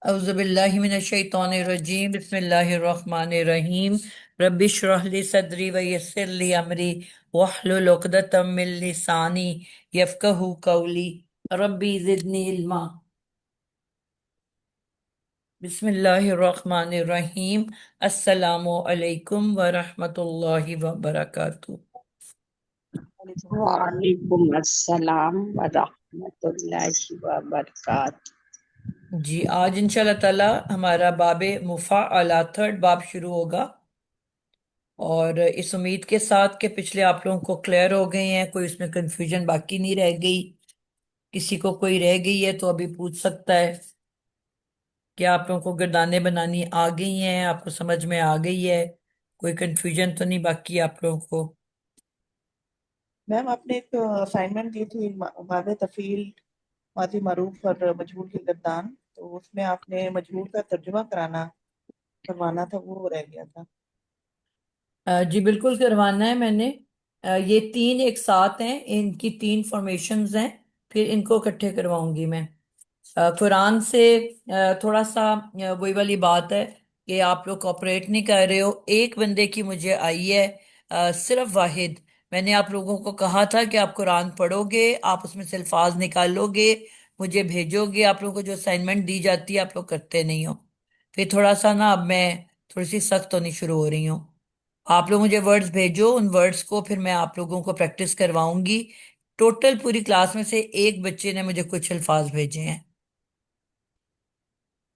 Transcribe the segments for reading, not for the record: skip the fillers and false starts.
औज़ुबिल्लाहिमिनश्शैतानिर्रजीम बिस्मिल्लाहिर्रहमानिर्रहीम रब्बि इश्रह ली सदरी व यस्सिर ली अमरी वहलुल उक़दतम मिन लिसानी यफ़क़हू क़ौली रब्बी ज़िदनी इल्मा। बिस्मिल्लाहिर्रहमानिर्रहीम। अस्सलामु अलैकुम व रहमतुल्लाहि व बरकातुहू। वालेकुम अस्सलाम व रहमतुल्लाहि व बरकात। जी, आज इंशाल्लाह ताला हमारा बाबे मुफ़ाअला थर्ड बाब शुरू होगा, और इस उम्मीद के साथ कि पिछले आप लोगों को क्लियर हो गए हैं, कोई उसमें कंफ्यूजन बाकी नहीं रह गई। किसी को कोई रह गई है तो अभी पूछ सकता है कि आप लोगों को गर्दाने बनानी आ गई हैं, आपको समझ में आ गई है, कोई कंफ्यूजन तो नहीं बाकी आप लोगों को। मैम आपने एक असाइनमेंट दी थी बाब तफील माजी मरूफ और मजहूल के गर्दान, तो उसमें आपने मजहूल का तर्जुमा करवाना था, वो रह गया था। जी बिल्कुल करवाना है मैंने। ये तीन एक साथ हैं, इनकी तीन फॉर्मेशंस हैं, फिर इनको इकट्ठे करवाऊंगी मैं। कुरान से थोड़ा सा वही वाली बात है कि आप लोग कोऑपरेट नहीं कर रहे हो। एक बंदे की मुझे आई है, सिर्फ वाहिद। मैंने आप लोगों को कहा था कि आप कुरान पढ़ोगे, आप उसमें से अल्फाज निकालोगे, मुझे भेजोगे। आप लोगों को जो असाइनमेंट दी जाती है आप लोग करते नहीं हो। फिर थोड़ा सा ना, अब मैं थोड़ी सी सख्त होनी शुरू हो रही हूँ। आप लोग मुझे वर्ड्स भेजो, उन वर्ड्स को फिर मैं आप लोगों को प्रैक्टिस करवाऊंगी। टोटल पूरी क्लास में से एक बच्चे ने मुझे कुछ अल्फाज भेजे हैं,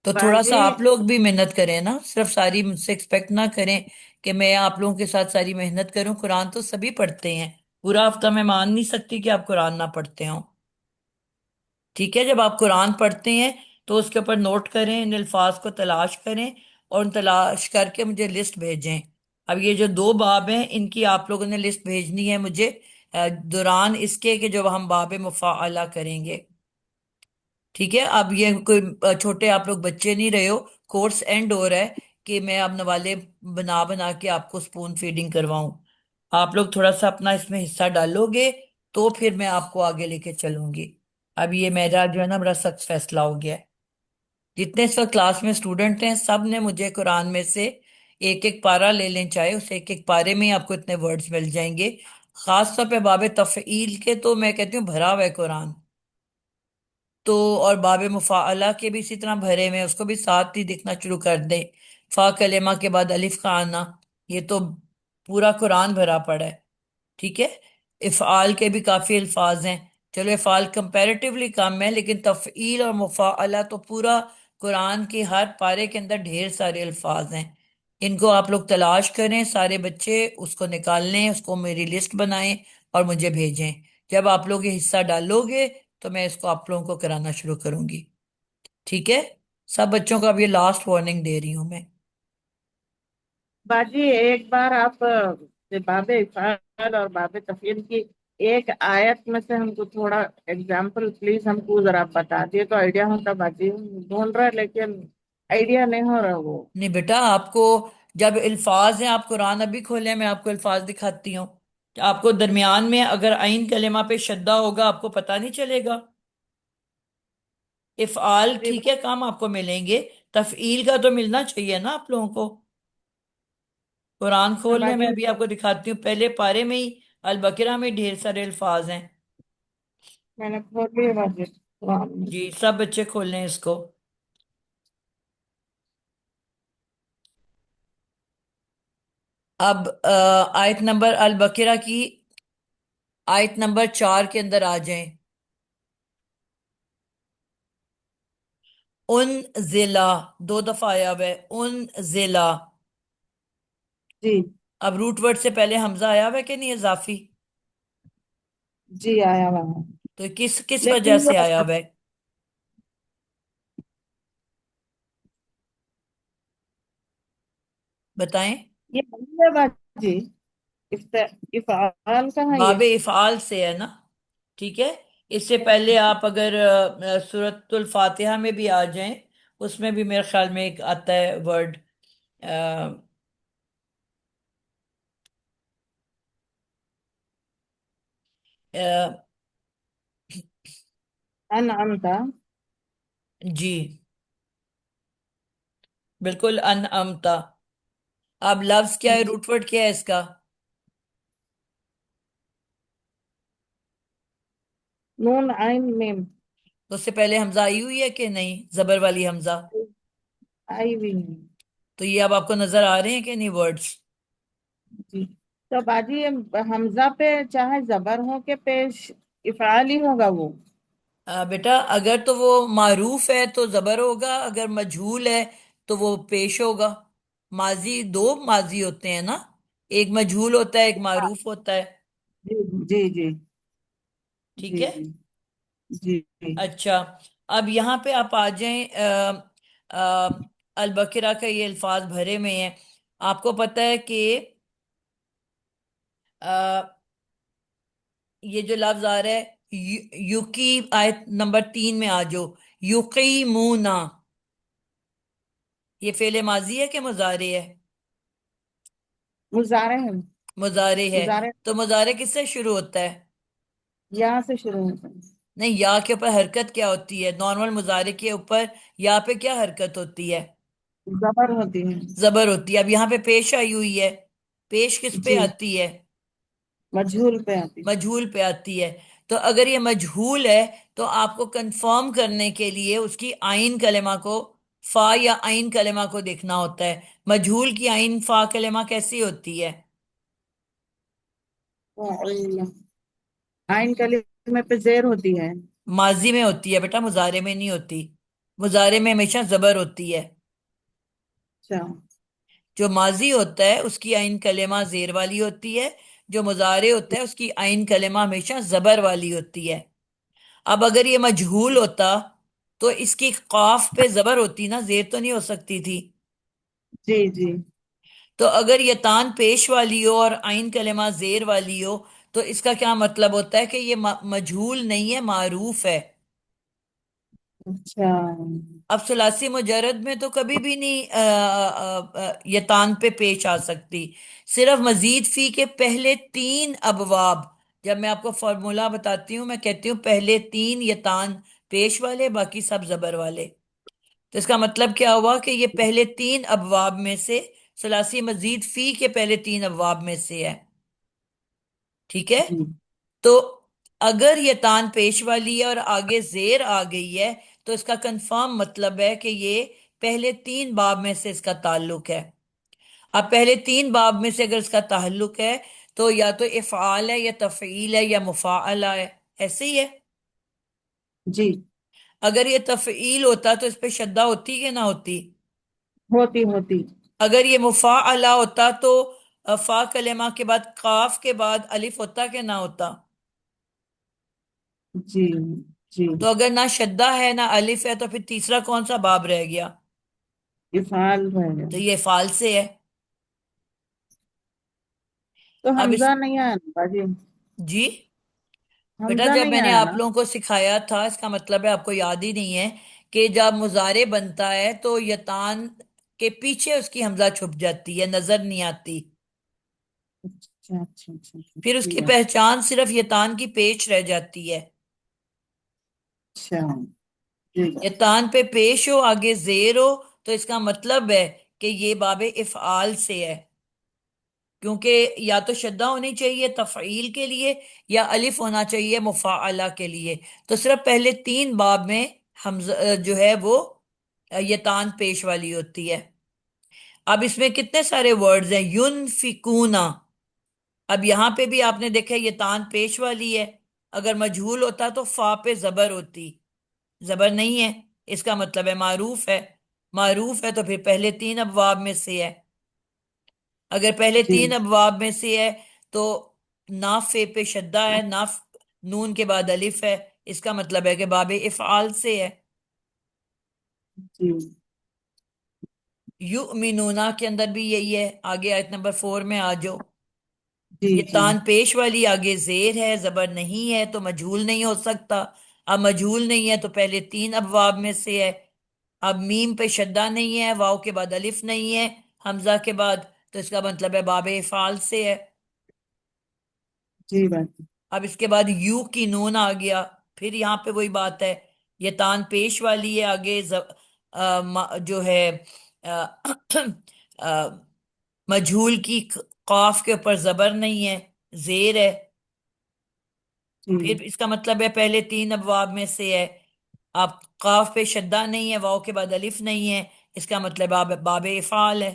तो थोड़ा सा बाजी आप लोग भी मेहनत करें ना, सिर्फ सारी मुझसे एक्सपेक्ट ना करें कि मैं आप लोगों के साथ सारी मेहनत करूं। कुरान तो सभी पढ़ते हैं, पूरा हफ्ता मैं मान नहीं सकती कि आप कुरान ना पढ़ते हो। ठीक है, जब आप कुरान पढ़ते हैं तो उसके ऊपर नोट करें, इन अल्फाज को तलाश करें, और उन तलाश करके मुझे लिस्ट भेजें। अब ये जो दो बाब हैं इनकी आप लोगों ने लिस्ट भेजनी है मुझे दौरान इसके कि जब हम बाब मुफ़ाअला करेंगे। ठीक है, अब ये कोई छोटे आप लोग बच्चे नहीं रहे हो, कोर्स एंड हो रहा है कि मैं अब नवाले बना बना के आपको स्पून फीडिंग करवाऊं। आप लोग थोड़ा सा अपना इसमें हिस्सा डालोगे तो फिर मैं आपको आगे लेके चलूंगी। अब ये मेरा जो है ना बड़ा सख्त फैसला हो गया है। जितने इस वक्त क्लास में स्टूडेंट हैं सब ने मुझे कुरान में से एक एक पारा ले लें, चाहे उस एक एक पारे में ही आपको इतने वर्ड्स मिल जाएंगे। खास तौर पे बाब तफईल के तो मैं कहती हूँ भरा हुआ है कुरान। तो और बाब मुफाअला के भी इसी तरह भरे में, उसको भी साथ ही दिखना शुरू कर दें। फा कलेमा के बाद अलिफ का आना, ये तो पूरा कुरान भरा पड़ा है। ठीक है, इफ़आल के भी काफी अल्फाज हैं। चलो इफ़आल कंपैरेटिवली कम है, लेकिन तफ़ईल और मुफ़ाअला तो पूरा कुरान के हर पारे के अंदर ढेर सारे अल्फाज हैं। इनको आप लोग तलाश करें, सारे बच्चे उसको निकाल लें, उसको मेरी लिस्ट बनाएं और मुझे भेजें। जब आप लोग ये हिस्सा डालोगे तो मैं इसको आप लोगों को कराना शुरू करूंगी। ठीक है, सब बच्चों को अब ये लास्ट वार्निंग दे रही हूं मैं। बाजी एक बार आप बाबे इफ़ाल और बाबे तफील की एक आयत में से हमको थोड़ा एग्जाम्पल प्लीज हमको जरा बता दिए तो आइडिया होता। बाजी ढूंढ रहा है लेकिन आइडिया नहीं हो रहा वो। नहीं बेटा, आपको जब अल्फाज हैं, आप कुरान अभी खोले, मैं आपको अल्फाज दिखाती हूँ। आपको दरमियान में अगर आइन कलेमा पे शद्दा होगा आपको पता नहीं चलेगा। इफ़आल जी ठीक है काम आपको मिलेंगे, तफईल का तो मिलना चाहिए ना आप लोगों को। कुरान खोल ले, मैं बाजी अभी आपको दिखाती हूँ, पहले पारे में ही अल बकरा में ढेर सारे अल्फाज हैं। मैंने खोल लिया बाजी कुरान। जी सब बच्चे खोल लें इसको। अब आयत नंबर अल बकरा की आयत नंबर 4 के अंदर आ जाएं। उन जिला, दो दफा आया हुआ है उन जिला। जी अब रूट वर्ड से पहले हमजा आया हुआ है कि नहीं, इजाफी? जी आया वहाँ। तो किस किस वजह लेकिन से ये आया हुआ है, बताएं। ये नहीं है बाजी। इफ़ाल कहाँ ये। बाबे इफ़ाल से है ना। ठीक है, इससे पहले आप अगर सूरतुल फातिहा में भी आ जाएं, उसमें भी मेरे ख्याल में एक आता है वर्ड। अनअमता। जी, बिल्कुल अनअमता। अब लफ्ज क्या है, जी। रूट वर्ड क्या है इसका? नून आइन मीम। तो उससे पहले हमजा आई हुई है कि नहीं, जबर वाली हमजा? आई हुई है। तो ये अब आपको नजर आ रहे हैं कि नहीं वर्ड्स? जी। तो बाजी ये हमजा पे चाहे जबर हो के पेश इफ़ाल ही होगा वो। बेटा अगर तो वो मारूफ है तो जबर होगा, अगर मजहूल है तो वो पेश होगा। माजी दो माजी होते हैं ना, एक मजहूल होता है, एक मारूफ होता है। जी जी जी ठीक जी है। जी जी जी। अच्छा, अब यहाँ पे आप आ जाएं। अल बकरा का ये अल्फाज भरे में है। आपको पता है कि अ, ये जो लफ्ज आ रहा है युकी, आयत नंबर 3 में आ जाओ। युकीमूना, ये फेले माजी है कि मुजारे है? मुजारे हैं। मुजारे है। मुजारे तो मुजारे किससे शुरू होता है? यहाँ से शुरू होता है। नहीं, या के ऊपर हरकत क्या होती है? नॉर्मल मुजारे के ऊपर या पे क्या हरकत होती है? जबर होती है। जबर होती है। अब यहाँ पे पेश आई हुई है, पेश किस पे जी। आती है? मजहूल पे आती है। मजहूल पे आती है। तो अगर ये मजहूल है तो आपको कंफर्म करने के लिए उसकी आइन कलेमा को, फा या आइन कलेमा को देखना होता है। मजहूल की आइन फा कलेमा कैसी होती है? आइन कलीमे पे जेर होती है। माजी में होती है बेटा, मुजारे में नहीं होती। मुजारे में हमेशा जबर होती है। अच्छा। जो माजी होता है उसकी आइन कलेमा जेर वाली होती है, जो मुजारे होता है उसकी आइन कलेमा हमेशा जबर वाली होती है। अब अगर ये मजहूल होता तो इसकी काफ पे जबर होती ना, जेर तो नहीं हो सकती थी। जी जी। तो अगर ये तान पेश वाली हो और आइन कलेमा जेर वाली हो तो इसका क्या मतलब होता है कि ये मजहूल नहीं है, मारूफ है। अच्छा। अब सुलासी मुजरद में तो कभी भी नहीं ये तान पे पेश आ सकती। सिर्फ मजीद फी के पहले 3 अबवाब, जब मैं आपको फॉर्मूला बताती हूँ मैं कहती हूँ पहले 3 ये तान पेश वाले, बाकी सब जबर वाले। तो इसका मतलब क्या हुआ कि ये पहले 3 अबवाब में से, सुलासी मजीद फी के पहले 3 अबवाब में से है। ठीक है। जी तो अगर ये तान पेश वाली है और आगे जेर आ गई है तो इसका कंफर्म मतलब है कि ये पहले 3 बाब में से इसका ताल्लुक है। अब पहले 3 बाब में से अगर इसका ताल्लुक है तो या तो इफ़आल है या तफ़ईल है या मुफ़ाअला है, ऐसे ही है। जी। अगर ये तफ़ईल होता तो इस पे शद्दा होती कि ना होती? होती होती। अगर ये मुफ़ाअला होता तो फा कलेमा के बाद काफ के बाद अलिफ होता कि ना होता? जी जी। तो अगर ना शद्दा है ना अलिफ है तो फिर तीसरा कौन सा बाब रह गया? इफ़ाल है। तो ये फाल से है। तो अब इस, हमजा नहीं आया ना बाजी। जी बेटा हमजा जब नहीं मैंने आया आप ना। लोगों को सिखाया था, इसका मतलब है आपको याद ही नहीं है कि जब मुजारे बनता है तो यतान के पीछे उसकी हमजा छुप जाती है, नजर नहीं आती। अच्छा अच्छा अच्छा अच्छा, फिर ये उसकी बात। पहचान सिर्फ यतान की पेश रह जाती है। अच्छा। ये बात। यतान पे पेश हो, आगे जेर हो, तो इसका मतलब है कि ये बाबे इफ़आल से है। क्योंकि या तो शद्दा होनी चाहिए तफ़ईल के लिए या अलिफ होना चाहिए मुफ़ाअला के लिए। तो सिर्फ पहले 3 बाब में हम जो है वो ये तान पेश वाली होती है। अब इसमें कितने सारे वर्ड्स हैं, युनफिकूना। अब यहाँ पे भी आपने देखा ये तान पेश वाली है। अगर मजहूल होता तो फा पे जबर होती, जबर नहीं है, इसका मतलब है मारूफ है। मारूफ है तो फिर पहले 3 अबवाब में से है। अगर पहले जी 3 अबवाब में से है तो नाफ फे पे शद्दा है, नाफ नून के बाद अलिफ है, इसका मतलब है कि बाबे इफ़आल से है। जी युमिनूना के अंदर भी यही है। आगे आयत नंबर 4 में आ जाओ। जी ये जी तान पेश वाली आगे जेर है, जबर नहीं है तो मजहूल नहीं हो सकता। अब मजहूल नहीं है तो पहले 3 अबवाब में से है। अब मीम पे शद्दा नहीं है, वाव के बाद अलिफ नहीं है, हमजा के बाद, तो इसका मतलब है बाबे इफ़आल से है। जी बात। अब इसके बाद यू की नून आ गया। फिर यहाँ पे वही बात है, ये तान पेश वाली है, आगे जो है مجھول کی قاف کے اوپر زبر نہیں ہے، زیر ہے، پھر جی اس کا مطلب ہے پہلے تین ابواب میں سے ہے۔ آپ قاف پہ شدہ نہیں ہے، واؤ کے بعد الف نہیں ہے، اس کا مطلب باب افعال ہے۔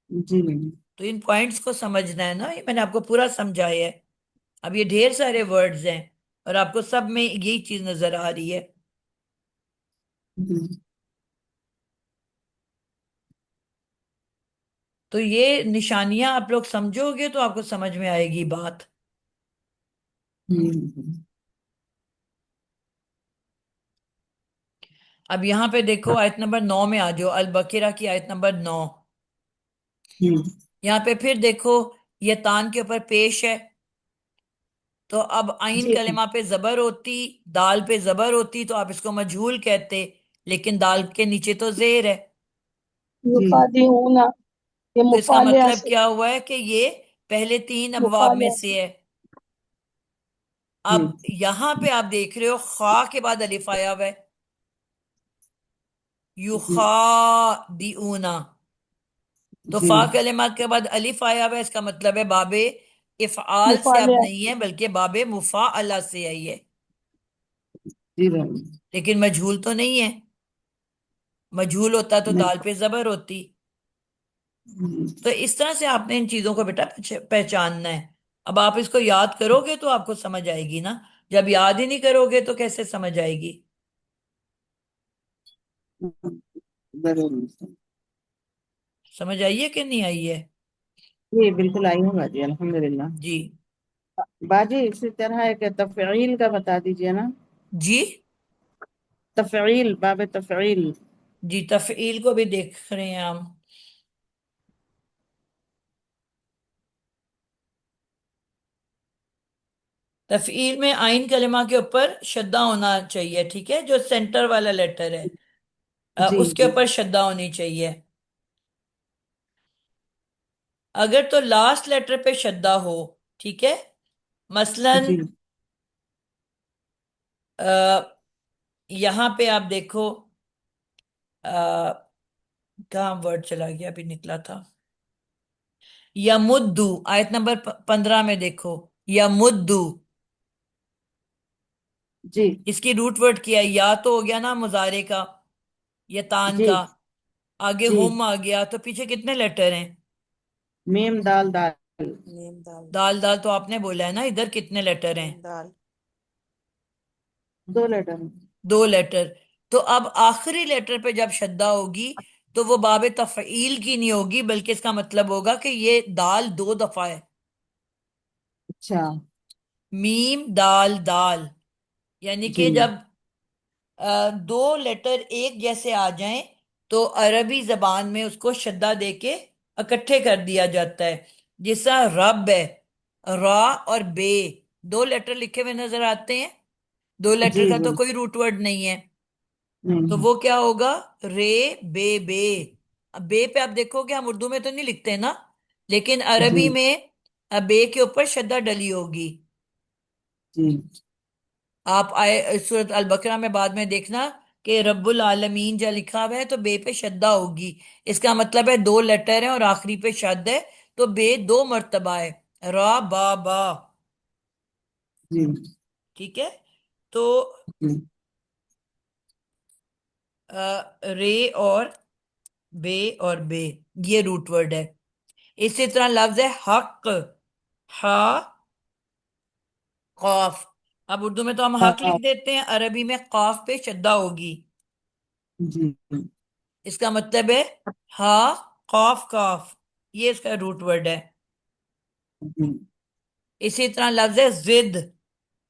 جی میم۔ تو ان پوائنٹس کو سمجھنا ہے نا، یہ میں نے آپ کو پورا سمجھایا ہے۔ اب یہ ڈھیر سارے ورڈز ہیں اور آپ کو سب میں یہی چیز نظر آ رہی ہے۔ جی تو یہ نشانیاں آپ لوگ سمجھو گے تو آپ کو سمجھ میں آئے گی بات۔ اب یہاں پہ دیکھو آیت نمبر 9 میں آ جاؤ، البقرہ کی آیت نمبر 9۔ یہاں پہ پھر دیکھو یہ تان کے اوپر پیش ہے، تو اب عین جی کلمہ پہ زبر ہوتی، دال پہ زبر ہوتی تو آپ اس کو مجہول کہتے، لیکن دال کے نیچے تو زیر ہے، جی یفادیون، یہ تو اس کا مفالحہ مطلب سے، کیا ہوا ہے کہ یہ پہلے تین ابواب میں مفالحہ سے، سے ہے۔ اب جی یہاں پہ آپ دیکھ رہے ہو خا کے بعد الف آیا ہوا ہے، جی یخادعون، تو جی فا کلمہ کے بعد الف آیا ہوا ہے، اس کا مطلب ہے باب افعال سے اب مفالحہ نہیں سے، ہے بلکہ باب مفاعلہ سے آئی ہے، جی میم۔ لیکن مجہول تو نہیں ہے، مجہول ہوتا تو نہیں۔ دال پہ زبر ہوتی۔ تو اس طرح سے آپ نے ان چیزوں کو بیٹا پہچاننا ہے۔ اب آپ اس کو یاد کرو گے تو آپ کو سمجھ آئے گی نا، جب یاد ہی نہیں کرو گے تو کیسے سمجھ آئے گی؟ ضرور۔ سمجھ آئیے کہ نہیں آئی ہے؟ جی بالکل آئی ہوں باجی، الحمد للہ۔ جی باجی اسی طرح ایک تفعیل کا بتا دیجیے نا۔ جی تفعیل، باب تفعیل۔ جی تفعیل کو بھی دیکھ رہے ہیں ہم۔ تفعیل میں آئین کلمہ کے اوپر شدہ ہونا چاہیے، ٹھیک ہے، جو سینٹر والا لیٹر ہے جی اس کے جی اوپر شدہ ہونی چاہیے۔ اگر تو لاسٹ لیٹر پہ شدہ ہو، ٹھیک ہے، مثلا جی یہاں پہ آپ دیکھو کہاں ورڈ چلا گیا، ابھی نکلا تھا، یمدو، آیت نمبر 15 میں دیکھو، یمدو، جی اس کی روٹ ورڈ کیا ہے، یا تو ہو گیا نا مضارع کا، یا تان جی کا، آگے جی ہوم آ گیا، تو پیچھے کتنے لیٹر ہیں؟ میم دال دال۔ میم دال، دال دال تو آپ نے بولا ہے نا، ادھر کتنے لیٹر ہیں؟ میم دال، 2 لیٹر۔ دو لیٹر۔ تو اب آخری لیٹر پہ جب شدہ ہوگی تو وہ باب تفعیل کی نہیں ہوگی، بلکہ اس کا مطلب ہوگا کہ یہ دال 2 دفعہ ہے، اچھا۔ میم دال دال، یعنی جی کہ جب دو لیٹر ایک جیسے آ جائیں تو عربی زبان میں اس کو شدہ دے کے اکٹھے کر دیا جاتا ہے، جس طرح رب ہے، را اور بے، 2 لیٹر لکھے ہوئے نظر آتے ہیں، 2 لیٹر جی کا جی تو کوئی روٹ ورڈ نہیں ہے، تو نہیں۔ وہ کیا ہوگا؟ رے بے بے۔ اب بے پہ آپ دیکھو کہ ہم اردو میں تو نہیں لکھتے نا، لیکن جی عربی میں بے کے اوپر شدہ ڈلی ہوگی۔ جی آپ آئے سورت البقرہ میں بعد میں دیکھنا کہ رب العالمین جہاں لکھا ہوا ہے تو بے پہ شدہ ہوگی، اس کا مطلب ہے 2 لیٹر ہیں اور آخری پہ شد ہے، تو بے 2 مرتبہ ہے، را با با، جی ٹھیک ہے۔ تو جی رے اور بے یہ روٹ ورڈ ہے۔ اسی طرح لفظ ہے حق، ہا قاف، اب اردو میں تو ہم حق ہاں، لکھ دیتے ہیں، عربی میں قاف پہ شدہ ہوگی، جی اس کا مطلب ہے ہا قاف کاف، یہ اس کا روٹ ورڈ ہے۔ جی اسی طرح لفظ ہے زد،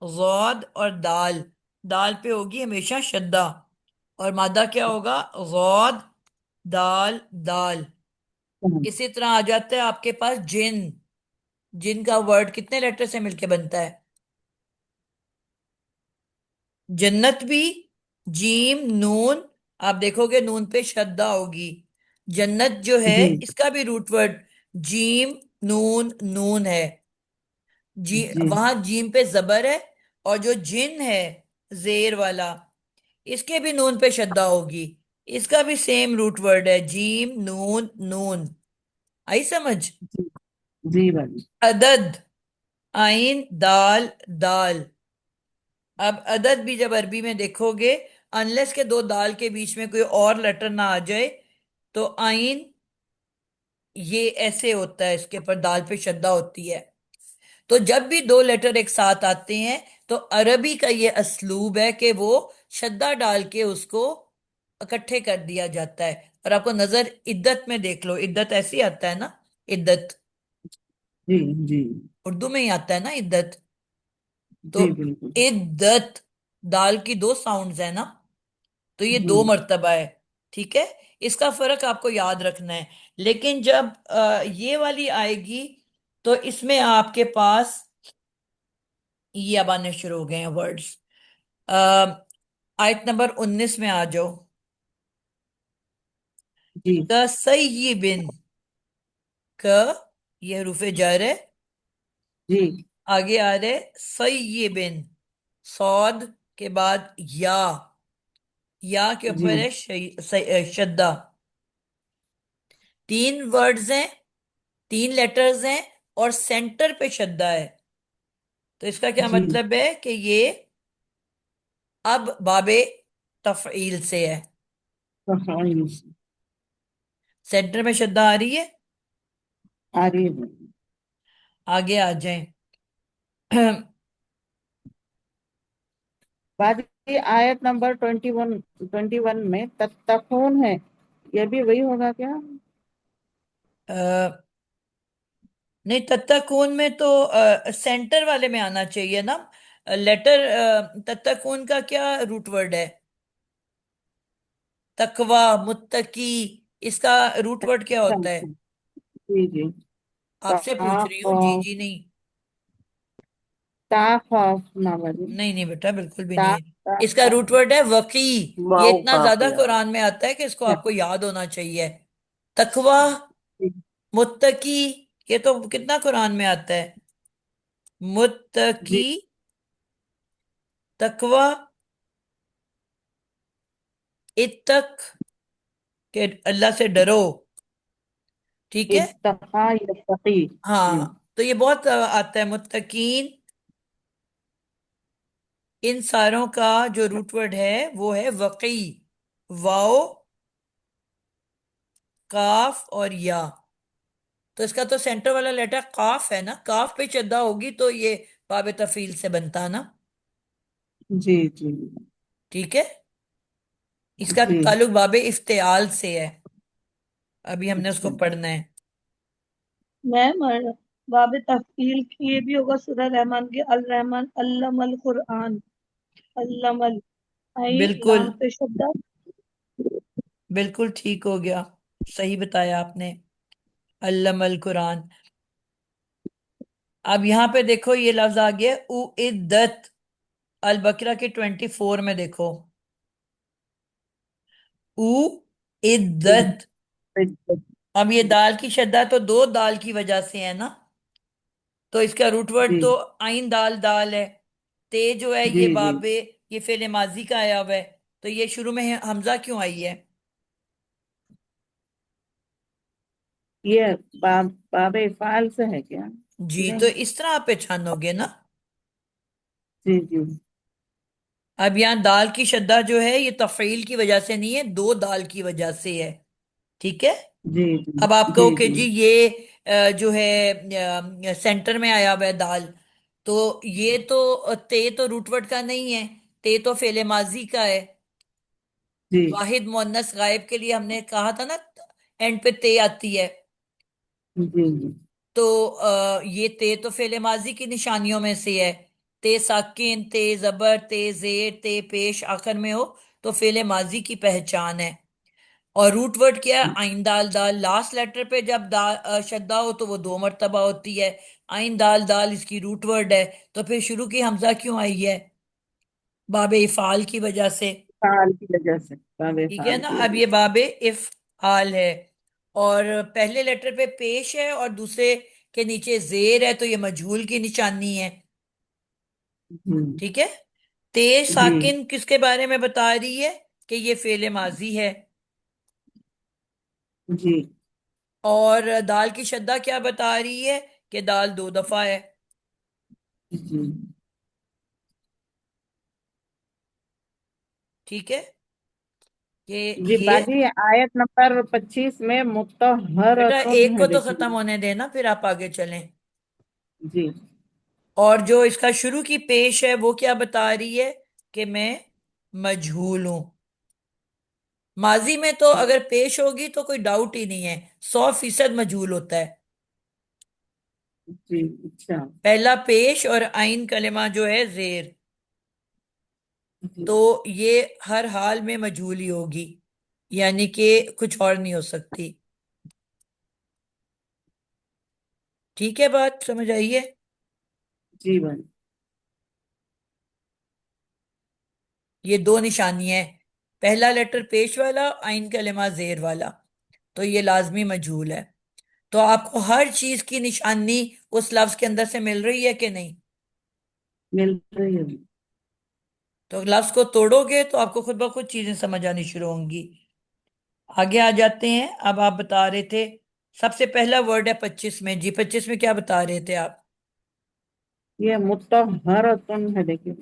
غاد اور دال، دال پہ ہوگی ہمیشہ شدہ، اور مادہ کیا ہوگا؟ غاد دال دال۔ اسی طرح آ جاتا ہے آپ کے پاس جن، جن کا ورڈ کتنے لیٹر سے مل کے بنتا ہے؟ جنت بھی، جیم نون، آپ دیکھو گے نون پہ شدہ ہوگی، جنت جو ہے جی اس کا بھی روٹ ورڈ جیم نون نون ہے، جی جی وہاں جیم پہ زبر ہے، اور جو جن ہے زیر والا اس کے بھی نون پہ شدہ ہوگی، اس کا بھی سیم روٹ ورڈ ہے، جیم نون نون، آئی سمجھ؟ جی جی باجی. عدد، آئین دال دال. اب عدد بھی جب عربی میں دیکھو گے، انلیس کے دو دال کے بیچ میں کوئی اور لیٹر نہ آ جائے، تو آئین یہ ایسے ہوتا ہے، اس کے پر دال پہ شدہ ہوتی ہے. تو جب بھی دو لیٹر ایک ساتھ آتے ہیں تو عربی کا یہ اسلوب ہے کہ وہ شدہ ڈال کے اس کو اکٹھے کر دیا جاتا ہے. اور آپ کو نظر عدت میں دیکھ لو، عدت ایسی آتا ہے نا، عدت جی جی اردو میں ہی آتا ہے نا عدت. تو جی بالکل. عدت، دال کی دو ساؤنڈز ہیں نا، تو یہ جی دو مرتبہ ہے. ٹھیک ہے، اس کا فرق آپ کو یاد رکھنا ہے. لیکن جب یہ والی آئے گی تو اس میں آپ کے پاس یہ اب آنے شروع ہو گئے ہیں ورڈز. آیت نمبر 19 میں آ جاؤ. جی کَسَیِّبٍ، ک یہ حروف جر ہے، جی آگے آ رہے سیبن، صاد کے بعد یا، یا کے جی اوپر ہے شدہ. تین ورڈز ہیں، تین لیٹرز ہیں، اور سینٹر پہ شدہ ہے. تو اس کا کیا جی. مطلب ہے کہ یہ اب باب تفعیل سے ہے. تفعیل سے سینٹر میں شدہ آ رہی ہے. آ رہی ہے. آگے آ جائیں. باجی آیت نمبر 21 میں تتقون ہے، یہ بھی وہی ہوگا کیا؟ نہیں، تتقون میں تو سینٹر والے میں آنا چاہیے نا لیٹر. تتقون کا کیا روٹ ورڈ ہے؟ تقوی، متقی، اس کا روٹ ورڈ کیا اچھا ہوتا ہے؟ اچھا. جی جی. آپ سے پوچھ رہی ہوں، جی جی نہیں. تا خوف نہ باجی. نہیں نہیں بیٹا، بالکل بھی تا نہیں. تا اس کا روٹ ورڈ ہے وقی. یہ واؤ اتنا قاف زیادہ یا. قرآن میں آتا ہے کہ اس کو اچھا. آپ کو یاد ہونا چاہیے. تقوی، جی متقی، یہ تو کتنا قرآن میں آتا ہے. جی. متقی، تقوی، اتق، کہ اللہ سے ڈرو. ٹھیک ہے. اتقا یتقی. ہاں، جی تو یہ بہت آتا ہے. متقین، ان ساروں کا جو روٹ ورڈ ہے وہ ہے وقی، واو، کاف اور یا. تو اس کا تو سینٹر والا لیٹر قاف ہے نا، کاف پہ شدہ ہوگی تو یہ باب تفعیل سے بنتا نا. جی جی ٹھیک ہے. اس کا جی. تعلق باب افتعال سے ہے، ابھی ہم نے اس اچھا. کو پڑھنا ہے. میم اور باب تفعیل کی یہ بھی ہوگا سورہ رحمان کے الرحمن علم القرآن، علم بالکل، لام پہ شدہ. بالکل ٹھیک ہو گیا، صحیح بتایا آپ نے. علم القرآن. اب یہاں پہ دیکھو یہ لفظ آ گیا اعدت. البقرہ کے 24 میں دیکھو، جی اعدت. اب یہ دال کی شدہ تو دو دال کی وجہ سے ہے نا، تو اس کا روٹ ورڈ جی تو آئین دال دال ہے. تے جو ہے جی یہ جی. باب، یہ فعل ماضی کا آیا ہوا ہے، تو یہ شروع میں حمزہ کیوں آئی ہے؟ یہ باب افعال سے ہے کیا؟ جی، تو نہیں. اس طرح آپ پہچانو گے نا. جی جی اب یہاں دال کی شدہ جو ہے یہ تفعیل کی وجہ سے نہیں ہے، دو دال کی وجہ سے ہے. ٹھیک ہے. جی جی اب آپ جی کہو کہ جی. جی یہ جو ہے سینٹر میں آیا ہوا ہے دال، تو یہ تو تے تو روٹ ورڈ کا نہیں ہے، تے تو فعل ماضی کا ہے. جی واحد مؤنث غائب کے لیے ہم نے کہا تھا نا اینڈ پہ تے آتی ہے. جی جی. تو یہ تے تو فعل ماضی کی نشانیوں میں سے ہے. تے ساکن، تے زبر، تے زیر، تے پیش آخر میں ہو تو فعل ماضی کی پہچان ہے. اور روٹ ورڈ کیا ہے؟ آئین دال دال. لاسٹ لیٹر پہ جب شدہ ہو تو وہ دو مرتبہ ہوتی ہے. آئین دال دال اس کی روٹ ورڈ ہے. تو پھر شروع کی حمزہ کیوں آئی ہے؟ باب افعال کی وجہ سے. فعال کی وجہ سے، باب ٹھیک ہے فعال نا. کی اب وجہ یہ سے. باب افعال ہے، اور پہلے لیٹر پہ پیش ہے اور دوسرے کے نیچے زیر ہے، تو یہ مجہول کی نشانی ہے. جی ٹھیک ہے. تے جی ساکن کس کے بارے میں بتا رہی ہے؟ کہ یہ فعل ماضی ہے. جی اور دال کی شدہ کیا بتا رہی ہے کہ دال 2 دفعہ ہے. جی ٹھیک ہے کہ جی یہ. باجی، آیت نمبر 25 میں بیٹا متطہرۃ ایک ہے، کو تو دیکھیے. ختم ہونے دینا پھر آپ آگے چلیں. جی اور جو اس کا شروع کی پیش ہے وہ کیا بتا رہی ہے کہ میں مجہول ہوں. ماضی میں تو اگر پیش ہوگی تو کوئی ڈاؤٹ ہی نہیں ہے، 100% مجہول ہوتا ہے. جی اچھا. پہلا پیش اور آئین کلمہ جو ہے زیر، جی تو یہ ہر حال میں مجہول ہی ہوگی، یعنی کہ کچھ اور نہیں ہو سکتی. ٹھیک ہے، بات سمجھ آئیے؟ جی بھائی. یہ 2 نشانی ہیں، پہلا لیٹر پیش والا، آئین کلمہ زیر والا، تو یہ لازمی مجہول ہے. تو آپ کو ہر چیز کی نشانی اس لفظ کے اندر سے مل رہی ہے کہ نہیں؟ مل رہی ہے. تو لفظ کو توڑو گے تو آپ کو خود بخود چیزیں سمجھ آنی شروع ہوں گی. آگے آ جاتے ہیں. اب آپ بتا رہے تھے سب سے پہلا ورڈ ہے 25 میں. جی 25 میں کیا بتا رہے تھے آپ؟ یہ متطہرۃ ہے، دیکھیے.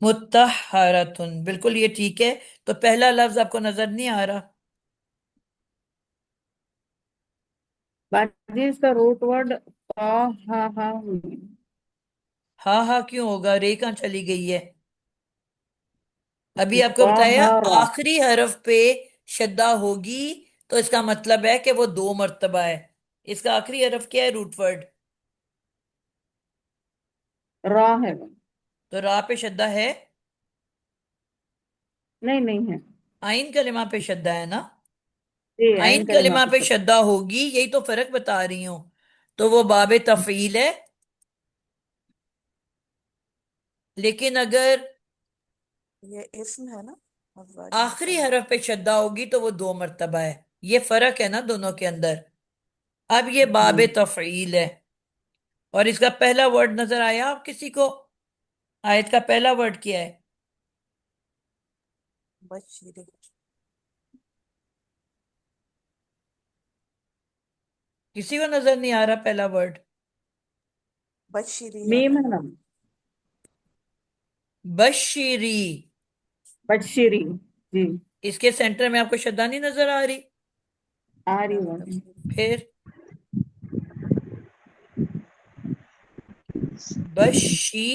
متحرتن، بالکل یہ ٹھیک ہے. تو پہلا لفظ آپ کو نظر نہیں آ رہا؟ باجی اس کا روٹ ورڈ ہاں ہاں. ہاں ہاں کیوں ہوگا؟ رے کہاں چلی گئی ہے؟ ابھی آپ کو بتایا طہارا. آخری حرف پہ شدہ ہوگی تو اس کا مطلب ہے کہ وہ 2 مرتبہ ہے. اس کا آخری حرف کیا ہے روٹ ورڈ؟ را ہے. تو را پہ شدہ ہے؟ نہیں نہیں ہے. آئین کلمہ پہ شدہ ہے نا؟ جی آئین عین کلمہ کلمہ پہ شد. شدہ ہوگی، یہی تو فرق بتا رہی ہوں. تو وہ باب تفعیل ہے. لیکن اگر یہ اسم ہے نا، ازواج آخری حرف پہ شدہ ہوگی تو وہ 2 مرتبہ ہے. یہ فرق ہے نا دونوں کے اندر. اب یہ باب جی تفعیل ہے. اور اس کا پہلا ورڈ نظر آیا آپ کسی کو؟ آیت کا پہلا ورڈ کیا ہے؟ بشری. کسی کو نظر نہیں آ رہا پہلا ورڈ؟ بشری ہے میم ہے پہلا. نا. بشری. بشری. جی اس کے سینٹر میں آپ کو شدہ نہیں نظر آ رہی؟ آ رہی باب ہے. تفصیل. پھر بشری.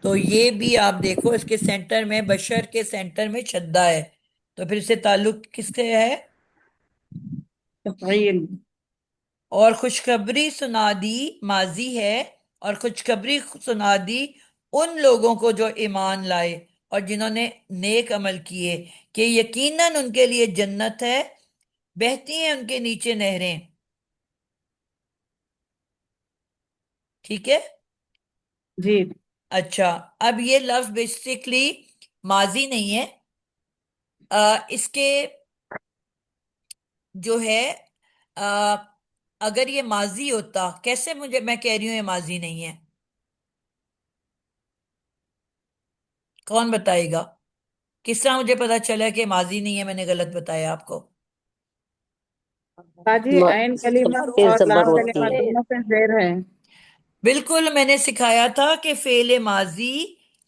تو یہ بھی آپ دیکھو اس کے سینٹر میں، بشر کے سینٹر میں شدہ ہے. تو پھر اسے تعلق کس سے ہے؟ تفعیل. اور خوشخبری سنا دی ماضی ہے. اور خوشخبری سنا دی ان لوگوں کو جو ایمان لائے اور جنہوں نے نیک عمل کیے کہ یقیناً ان کے لیے جنت ہے، بہتی ہیں ان کے نیچے نہریں. ٹھیک ہے. جی اچھا، اب یہ لفظ بیسیکلی ماضی نہیں ہے. اس کے جو ہے آ، اگر یہ ماضی ہوتا، کیسے مجھے میں کہہ رہی ہوں یہ ماضی نہیں ہے؟ کون بتائے گا؟ کس طرح مجھے پتا چلا کہ ماضی نہیں ہے؟ میں نے غلط بتایا آپ کو. باجی م- عین کلمہ پہ اور زبر لام ہوتی کلمہ ہے. دونوں سے زیر ہے. بالکل، میں نے سکھایا تھا کہ فعل ماضی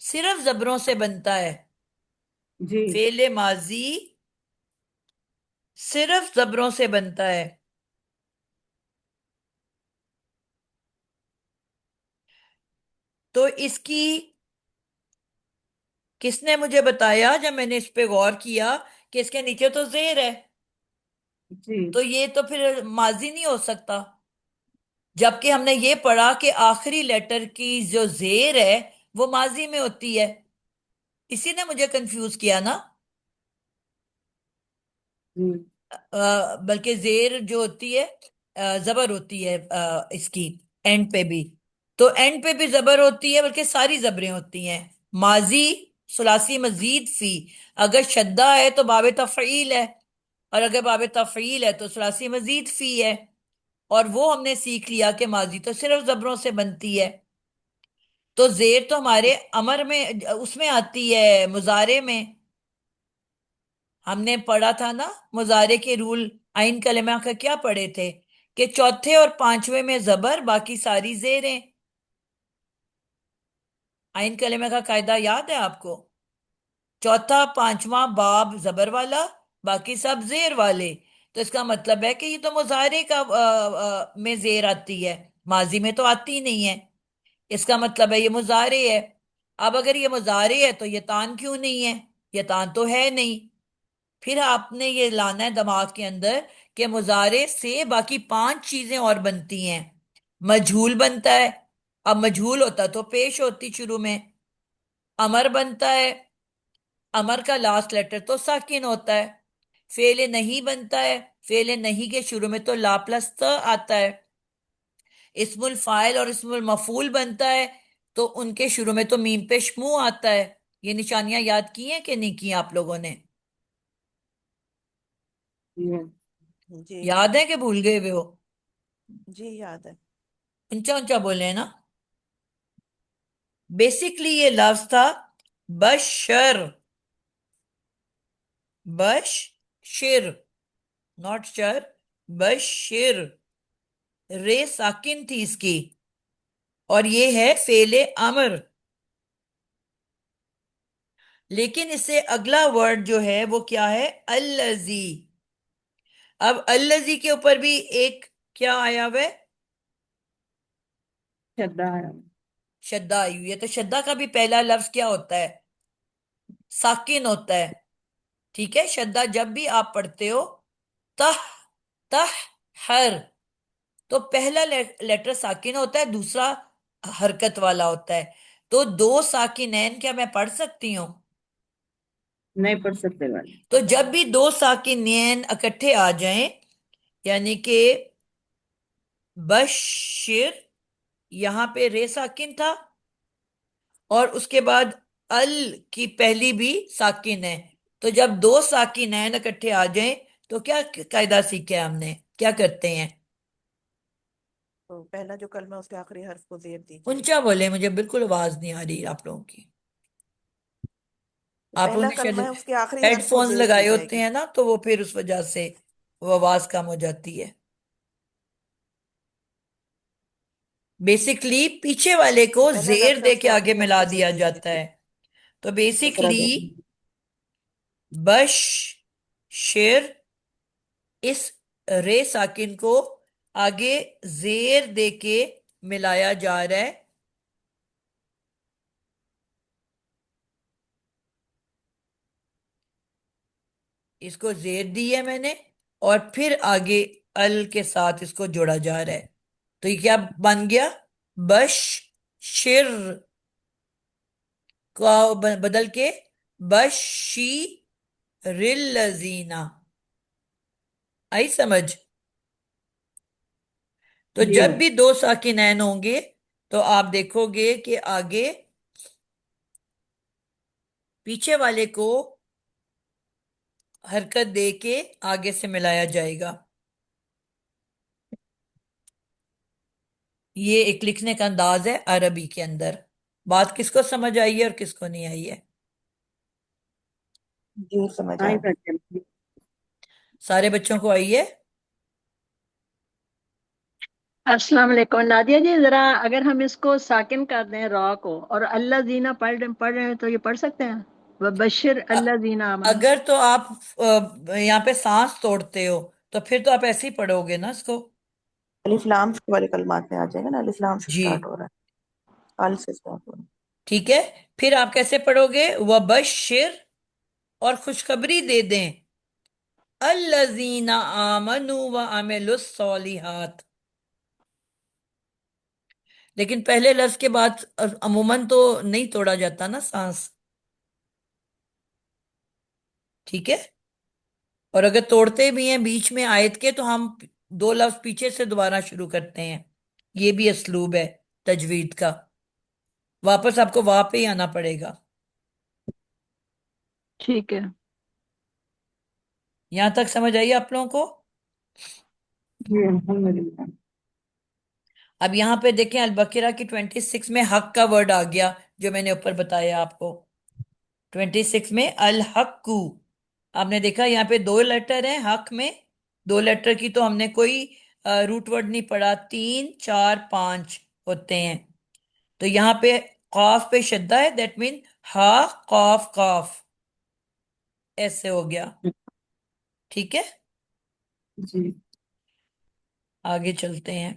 صرف زبروں سے بنتا ہے. جی فعل ماضی صرف زبروں سے بنتا ہے. تو اس کی کس نے مجھے بتایا جب میں نے اس پہ غور کیا کہ اس کے نیچے تو زیر ہے، جی تو یہ تو پھر ماضی نہیں ہو سکتا. جبکہ ہم نے یہ پڑھا کہ آخری لیٹر کی جو زیر ہے وہ ماضی میں ہوتی ہے. اسی نے مجھے کنفیوز کیا نا. جی بلکہ زیر جو ہوتی ہے زبر ہوتی ہے اس کی اینڈ پہ بھی. تو اینڈ پہ بھی زبر ہوتی ہے، بلکہ ساری زبریں ہوتی ہیں. ماضی ثلاثی مزید فی، اگر شدہ ہے تو باب تفعیل ہے، اور اگر باب تفعیل ہے تو ثلاثی مزید فی ہے. اور وہ ہم نے سیکھ لیا کہ ماضی تو صرف زبروں سے بنتی ہے. تو زیر تو ہمارے امر میں اس میں آتی ہے، مضارع میں ہم نے پڑھا تھا نا مضارع کے رول، آئین کلمہ کا کیا پڑھے تھے کہ چوتھے اور پانچویں میں زبر، باقی ساری زیریں۔ آئین کلمہ کا قاعدہ یاد ہے آپ کو؟ چوتھا پانچواں باب زبر والا، باقی سب زیر والے۔ تو اس کا مطلب ہے کہ یہ تو مضارع کا میں زیر آتی ہے، ماضی میں تو آتی ہی نہیں ہے، اس کا مطلب ہے یہ مضارع ہے۔ اب اگر یہ مضارع ہے تو یہ تان کیوں نہیں ہے؟ یہ تان تو ہے نہیں۔ پھر آپ نے یہ لانا ہے دماغ کے اندر کہ مضارع سے باقی پانچ چیزیں اور بنتی ہیں۔ مجہول بنتا ہے، اب مجہول ہوتا تو پیش ہوتی شروع میں۔ امر بنتا ہے، امر کا لاسٹ لیٹر تو ساکن ہوتا ہے۔ فعل نہیں بنتا ہے، فعل نہیں کے شروع میں تو لا پلس ت آتا ہے۔ اسم الفاعل اور اسم المفعول بنتا ہے تو ان کے شروع میں تو میم پیش منہ آتا ہے۔ یہ نشانیاں یاد کی ہیں کہ نہیں کی آپ لوگوں نے؟ جی یاد ہے کہ بھول گئے ہوئے ہو؟ جی یاد ہے۔ اونچا اونچا بولے ہیں نا۔ بیسکلی یہ لفظ تھا بشر، بشر، ناٹ شر، بشر، رے ساکن تھی اس کی، اور یہ ہے فعل امر۔ لیکن اس سے اگلا ورڈ جو ہے وہ کیا ہے؟ الذی۔ اب الذی کے اوپر بھی ایک کیا آیا ہوا ہے؟ شدہ ہے۔ شدہ آئی ہوئی ہے۔ تو شدہ کا بھی پہلا لفظ کیا ہوتا ہے؟ ساکن ہوتا ہے، ٹھیک ہے؟ شدہ جب بھی آپ پڑھتے ہو تہ، تہ، ہر، تو پہلا لیٹر ساکن ہوتا ہے، دوسرا حرکت والا ہوتا ہے۔ تو دو ساکنین کیا میں پڑھ سکتی ہوں؟ نہیں پڑھ سکتے والے۔ تو جب بھی دو ساکنین اکٹھے آ جائیں، یعنی کہ بشر، یہاں پہ رے ساکن تھا اور اس کے بعد ال کی پہلی بھی ساکن ہے، تو جب دو ساکنین اکٹھے آ جائیں تو کیا قاعدہ سیکھا ہم نے؟ کیا کرتے ہیں؟ تو پہلا جو کلمہ اس کے آخری حرف کو زیر دیجیے۔ اونچا بولے، مجھے بالکل آواز نہیں آ رہی آپ لوگوں کی۔ آپ لوگوں پہلا نے شاید کلمہ ہے اس کے آخری ہیڈ حرف کو فونز زیر دی لگائے جائے ہوتے گی۔ ہیں نا، تو وہ پھر اس وجہ سے وہ آواز کم ہو جاتی ہے۔ بیسکلی پیچھے والے تو کو پہلا زیر لفظ ہے دے اس کے کے آگے آخری حرف ملا کو زیر دیا دے جاتا دیجیے۔ ہے۔ تو دوسرا بیسکلی جب بش، شیر، اس رے ساکن کو آگے زیر دے کے ملایا جا رہا ہے۔ اس کو زیر دی ہے میں نے، اور پھر آگے ال کے ساتھ اس کو جوڑا جا رہا ہے۔ تو یہ کیا بن گیا؟ بش شر کو بدل کے بشی رلزینہ۔ آئی سمجھ؟ تو جی جب بھی دو ساکنین ہوں گے تو آپ دیکھو گے کہ آگے پیچھے والے کو حرکت دے کے آگے سے ملایا جائے گا۔ یہ ایک لکھنے کا انداز ہے عربی کے اندر۔ بات کس کو سمجھ آئی ہے اور کس کو نہیں آئی ہے؟ جی سمجھ آئی آیا۔ بچے۔ سارے بچوں کو آئی ہے؟ السلام علیکم نادیہ جی، ذرا اگر ہم اس کو ساکن کر دیں را کو اور اللہ زینہ پڑھ رہے ہیں تو یہ پڑھ سکتے ہیں؟ وبشر اللہ زینہ آمنو۔ اگر تو آپ یہاں پہ سانس توڑتے ہو تو پھر تو آپ ایسے ہی پڑھو گے نا اس کو۔ الف لام والے کلمات میں آ جائے گا نا، الف لام سے جی سٹارٹ ہو رہا ہے، ال سے سٹارٹ ہو رہا ہے۔ ٹھیک ہے، پھر آپ کیسے پڑھو گے؟ وبشر، اور خوشخبری دے دیں، الذین آمنوا وعملوا الصالحات۔ لیکن پہلے لفظ کے بعد عموماً تو نہیں توڑا جاتا نا سانس، ٹھیک ہے؟ اور اگر توڑتے بھی ہیں بیچ میں آیت کے تو ہم دو لفظ پیچھے سے دوبارہ شروع کرتے ہیں۔ یہ بھی اسلوب ہے تجوید کا، واپس آپ کو وہاں پہ ہی آنا پڑے گا۔ ٹھیک ہے۔ یہاں تک سمجھ آئیے آپ لوگوں کو؟ جی الحمدللہ۔ اب یہاں پہ دیکھیں البقرہ کی 26 میں حق کا ورڈ آ گیا، جو میں نے اوپر بتایا آپ کو۔ 26 میں الحق، آپ نے دیکھا یہاں پہ دو لیٹر ہیں حق میں، دو لیٹر کی تو ہم نے کوئی روٹ ورڈ نہیں پڑھا، 3 4 5 ہوتے ہیں۔ تو یہاں پہ قاف پہ شدہ ہے، دیٹ مین ہا قاف قاف، ایسے ہو گیا، ٹھیک ہے۔ جی آگے چلتے ہیں،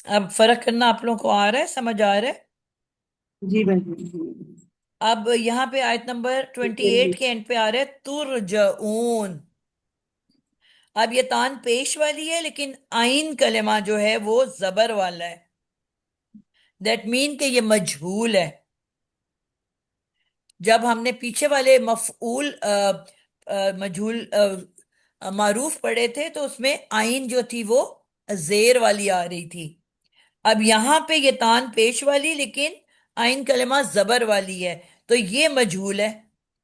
اب فرق کرنا آپ لوگوں کو آ رہا ہے، سمجھ آ رہا ہے؟ جی بہن جی اب یہاں پہ آیت نمبر 28 کے اینڈ پہ آ رہا ہے ترجعون۔ اب یہ تان پیش والی ہے، لیکن آئین کلمہ جو ہے وہ زبر والا ہے، دیٹ مین کہ یہ مجہول ہے۔ جب ہم نے پیچھے والے مفعول مجہول معروف پڑھے تھے تو اس میں آئین جو تھی وہ زیر والی آ رہی تھی۔ اب یہاں پہ یہ تان پیش والی لیکن آئین کلمہ زبر والی ہے، تو یہ مجہول ہے۔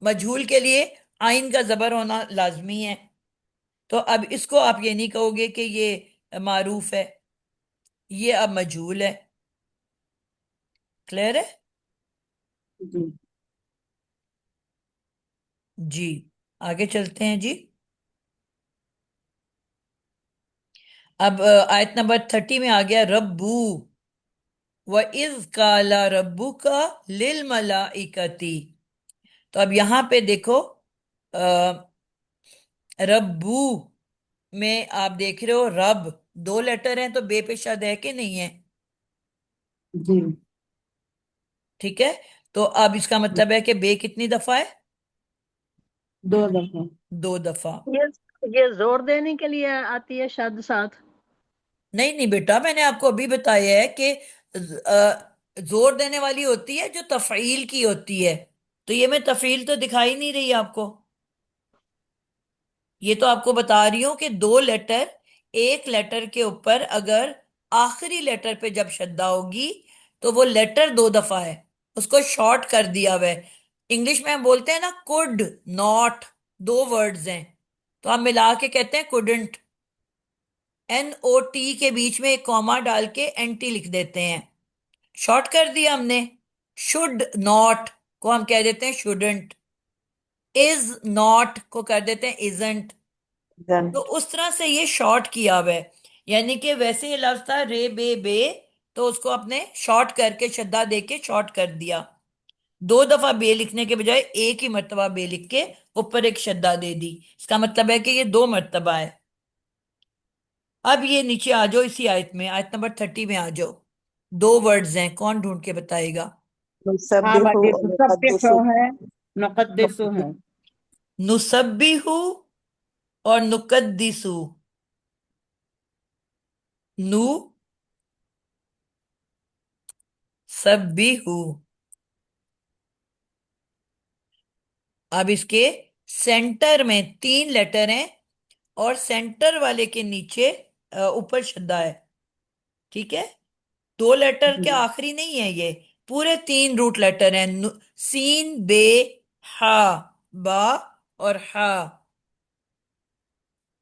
مجہول کے لیے آئین کا زبر ہونا لازمی ہے، تو اب اس کو آپ یہ نہیں کہو گے کہ یہ معروف ہے، یہ اب مجہول ہے۔ کلیئر ہے؟ جی جی آگے چلتے ہیں جی۔ اب آیت نمبر 30 میں آ گیا ربو، وَإِذْ قَالَ رَبُّكَ لِلْمَلَائِكَةِ۔ تو اب یہاں پہ دیکھو ربو میں آپ دیکھ رہے ہو رب دو لیٹر ہیں، تو بے پہ شد ہے کہ نہیں ہے؟ جی ٹھیک ہے، تو اب اس کا مطلب ہے کہ بے کتنی دفعہ ہے؟ 2 دفعہ۔ 2 دفعہ۔ یہ زور دینے کے لیے آتی ہے شد ساتھ؟ نہیں نہیں بیٹا، میں نے آپ کو ابھی بتایا ہے کہ زور دینے والی ہوتی ہے جو تفعیل کی ہوتی ہے، تو یہ میں تفعیل تو دکھائی نہیں رہی آپ کو، یہ تو آپ کو بتا رہی ہوں کہ دو لیٹر، ایک لیٹر کے اوپر اگر آخری لیٹر پہ جب شدہ ہوگی تو وہ لیٹر 2 دفعہ ہے، اس کو شارٹ کر دیا ہوا ہے۔ انگلش میں ہم بولتے ہیں نا کوڈ ناٹ، دو ورڈز ہیں تو ہم ملا کے کہتے ہیں کوڈنٹ، NOT کے بیچ میں ایک کوما ڈال کے NT لکھ دیتے ہیں، شارٹ کر دیا ہم نے۔ شوڈ ناٹ کو ہم کہہ دیتے ہیں شوڈنٹ، از ناٹ کو کر دیتے ہیں ازنٹ، تو اس طرح سے یہ شارٹ کیا ہوا ہے، یعنی کہ ویسے یہ لفظ تھا رے بے بے، تو اس کو اپنے شارٹ کر کے شدہ دے کے شارٹ کر دیا، 2 دفعہ بے لکھنے کے بجائے ایک ہی مرتبہ بے لکھ کے اوپر ایک شدہ دے دی، اس کا مطلب ہے کہ یہ 2 مرتبہ ہے۔ اب یہ نیچے آ جاؤ، اسی آیت میں آیت نمبر 30 میں آ جاؤ، 2 ورڈز ہیں، کون ڈھونڈ کے بتائے گا؟ ہاں نسبح باجی، و نسبح نقدس ہے، نقدس ہے۔ نسبیحو اور نقدسو، نو سبیحو، اب اس کے سینٹر میں 3 لیٹر ہیں اور سینٹر والے کے نیچے اوپر شدہ ہے، ٹھیک ہے، 2 لیٹر کے جی آخری نہیں ہے، یہ پورے 3 روٹ لیٹر ہیں، سین بے ہا، با اور ہا،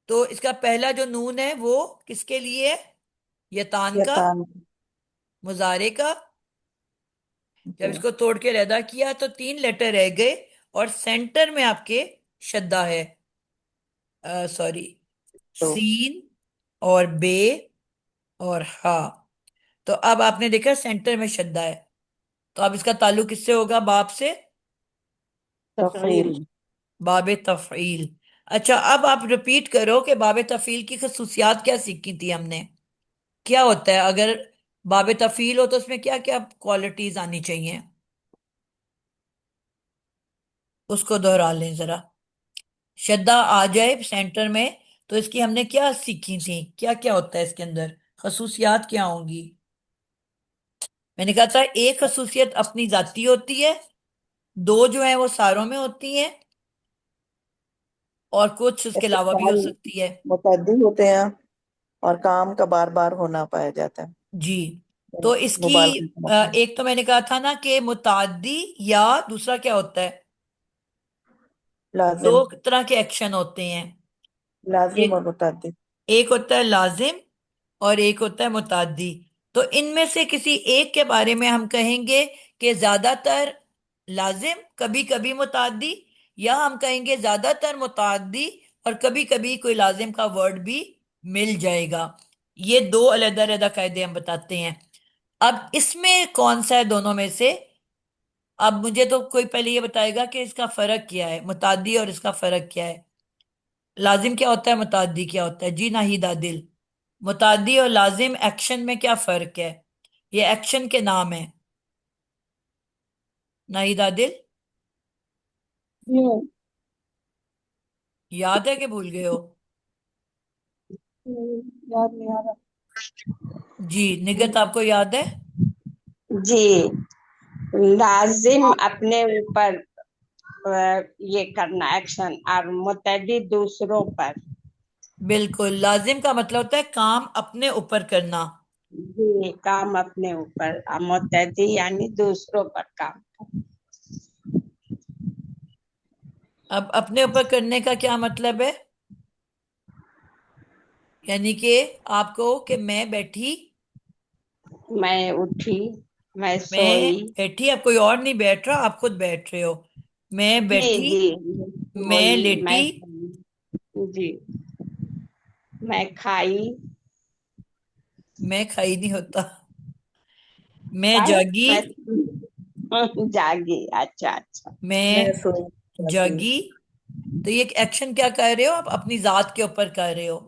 تو اس کا پہلا جو نون ہے وہ کس کے لیے ہے؟ یتان کا، یتان مضارع کا۔ جب جی اس کو توڑ کے ادا کیا تو 3 لیٹر رہ گئے اور سینٹر میں آپ کے شدہ ہے، سوری، تو سین اور بے اور ہا، تو اب آپ نے دیکھا سینٹر میں شدہ ہے، تو اب اس کا تعلق کس سے ہوگا؟ باپ سے، تفعیل۔ تفعیل باب تفعیل۔ اچھا اب آپ ریپیٹ کرو کہ باب تفعیل کی خصوصیات کیا سیکھی تھی ہم نے، کیا ہوتا ہے اگر باب تفعیل ہو تو اس میں کیا کیا کوالٹیز آنی چاہیے، اس کو دہرا لیں ذرا، شدہ آ جائے سینٹر میں تو اس کی ہم نے کیا سیکھی تھی، کیا کیا ہوتا ہے اس کے اندر، خصوصیات کیا ہوں گی؟ میں نے کہا تھا ایک خصوصیت اپنی ذاتی ہوتی ہے، 2 جو ہیں وہ ساروں میں ہوتی ہیں، اور کچھ اس کے علاوہ بھی ہو استعمال سکتی ہے۔ متعدی ہوتے ہیں اور کام کا بار بار ہونا پایا جاتا جی، ہے، تو اس کی مبالغہ کا مطلب ایک تو میں نے کہا تھا نا کہ متعدی، یا دوسرا کیا ہوتا ہے، دو لازم طرح کے ایکشن ہوتے ہیں، لازم ایک اور متعدد एक होता है लाजिम और एक होता है मुताद्दी। तो इनमें से किसी एक के बारे में हम कहेंगे कि ज्यादातर लाजिम, कभी कभी मुताद्दी, या हम कहेंगे ज्यादातर मुताद्दी और कभी कभी कोई लाजिम का वर्ड भी मिल जाएगा। ये दो अलग-अलग कायदे हम बताते हैं। अब इसमें कौन सा है दोनों में से? अब मुझे तो कोई पहले ये बताएगा कि इसका फर्क क्या है, मुताद्दी और इसका फर्क क्या है। लाजिम क्या होता है, मुताद्दी क्या होता है? जी नाहिद आदिल, मुताद्दी और लाजिम एक्शन में क्या फर्क है? ये एक्शन के नाम है। नाहिद आदिल, हम्म, याद है कि भूल गए हो? याद नहीं आ रहा। जी निगत, आपको याद है? जी, लाजिम अपने ऊपर ये करना एक्शन, और मुतअद्दी दूसरों पर। बिल्कुल, लाजिम का मतलब होता है काम अपने ऊपर करना। जी, काम अपने ऊपर, और मुतअद्दी यानी दूसरों पर काम। अब अपने ऊपर करने का क्या मतलब है? यानी कि आपको कि मैं बैठी, मैं उठी, मैं मैं सोई। बैठी, अब कोई और नहीं बैठ रहा, आप खुद बैठ रहे हो। मैं जी बैठी, जी, मैं सोई, लेटी, मैं जी, मैं खाई। मैं खाई नहीं होता, मैं पर जागी, मैं जागी। अच्छा अच्छा। मैं मैं सोई जागी। जागी। तो ये एक्शन क्या कर रहे हो आप? अपनी जात के ऊपर कर रहे हो।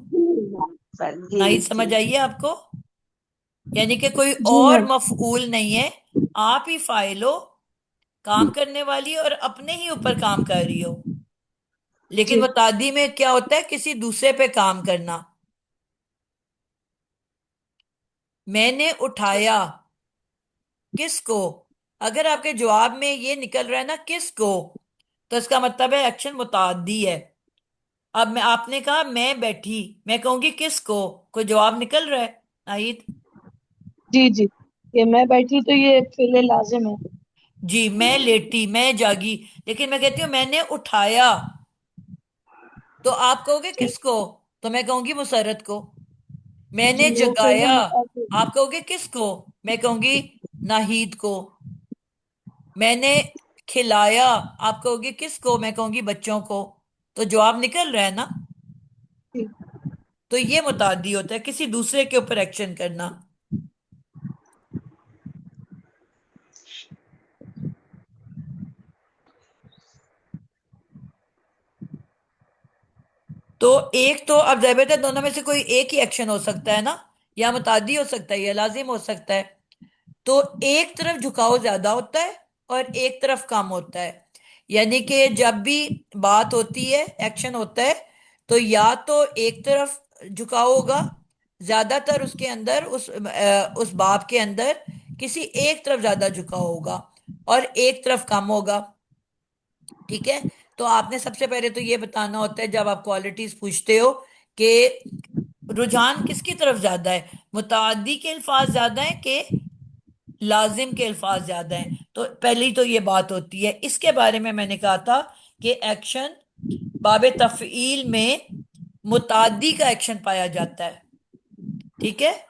पर जी नहीं जी। समझ आइए आपको? यानी कि कोई जी और मैम। मफऊल नहीं है, आप ही फाइल हो, काम करने वाली, और अपने ही ऊपर काम कर रही हो। लेकिन जी मुतादी में क्या होता है, किसी दूसरे पे काम करना। मैंने उठाया किसको? अगर आपके जवाब में ये निकल रहा है ना किसको, तो इसका मतलब है एक्शन मुतादी है। अब मैं, आपने कहा मैं बैठी, मैं कहूंगी किसको? कोई जवाब निकल रहा है नाहिद? जी जी, ये मैं बैठी तो ये फेले लाजिम है। जी, मैं लेटी, मैं जागी। लेकिन मैं कहती हूँ मैंने उठाया, तो आप कहोगे जी किसको? तो मैं कहूंगी मुसरत को। मैंने जी, वो फेले जगाया, मुताबिक। आप कहोगे किसको? मैं कहूंगी नाहिद को। मैंने खिलाया, आप कहोगे किसको? मैं कहूंगी बच्चों को। तो जवाब निकल रहा है ना? जी तो ये मुतादी होता है, किसी दूसरे के ऊपर एक्शन करना। तो एक तो अब ज़ाहिर है दोनों में से कोई एक ही एक्शन हो सकता है ना, या मुतादी हो सकता है या लाजिम हो सकता है। तो एक तरफ झुकाव ज्यादा होता है और एक तरफ कम होता है। यानी कि जब भी बात होती है, एक्शन होता है, तो या तो एक तरफ झुकाव होगा, ज्यादातर उसके अंदर उस बाब के अंदर किसी एक तरफ ज्यादा झुकाव होगा, और एक तरफ कम होगा। ठीक है? तो आपने सबसे पहले तो ये बताना होता है जब आप क्वालिटीज पूछते हो कि रुझान किसकी तरफ ज्यादा है, मुतादी के अल्फाज ज्यादा है कि लाजिम के अल्फाज ज्यादा हैं। तो पहली तो ये बात होती है। इसके बारे में मैंने कहा था कि एक्शन बाब तफईल में मुतादी का एक्शन पाया जाता है। ठीक है?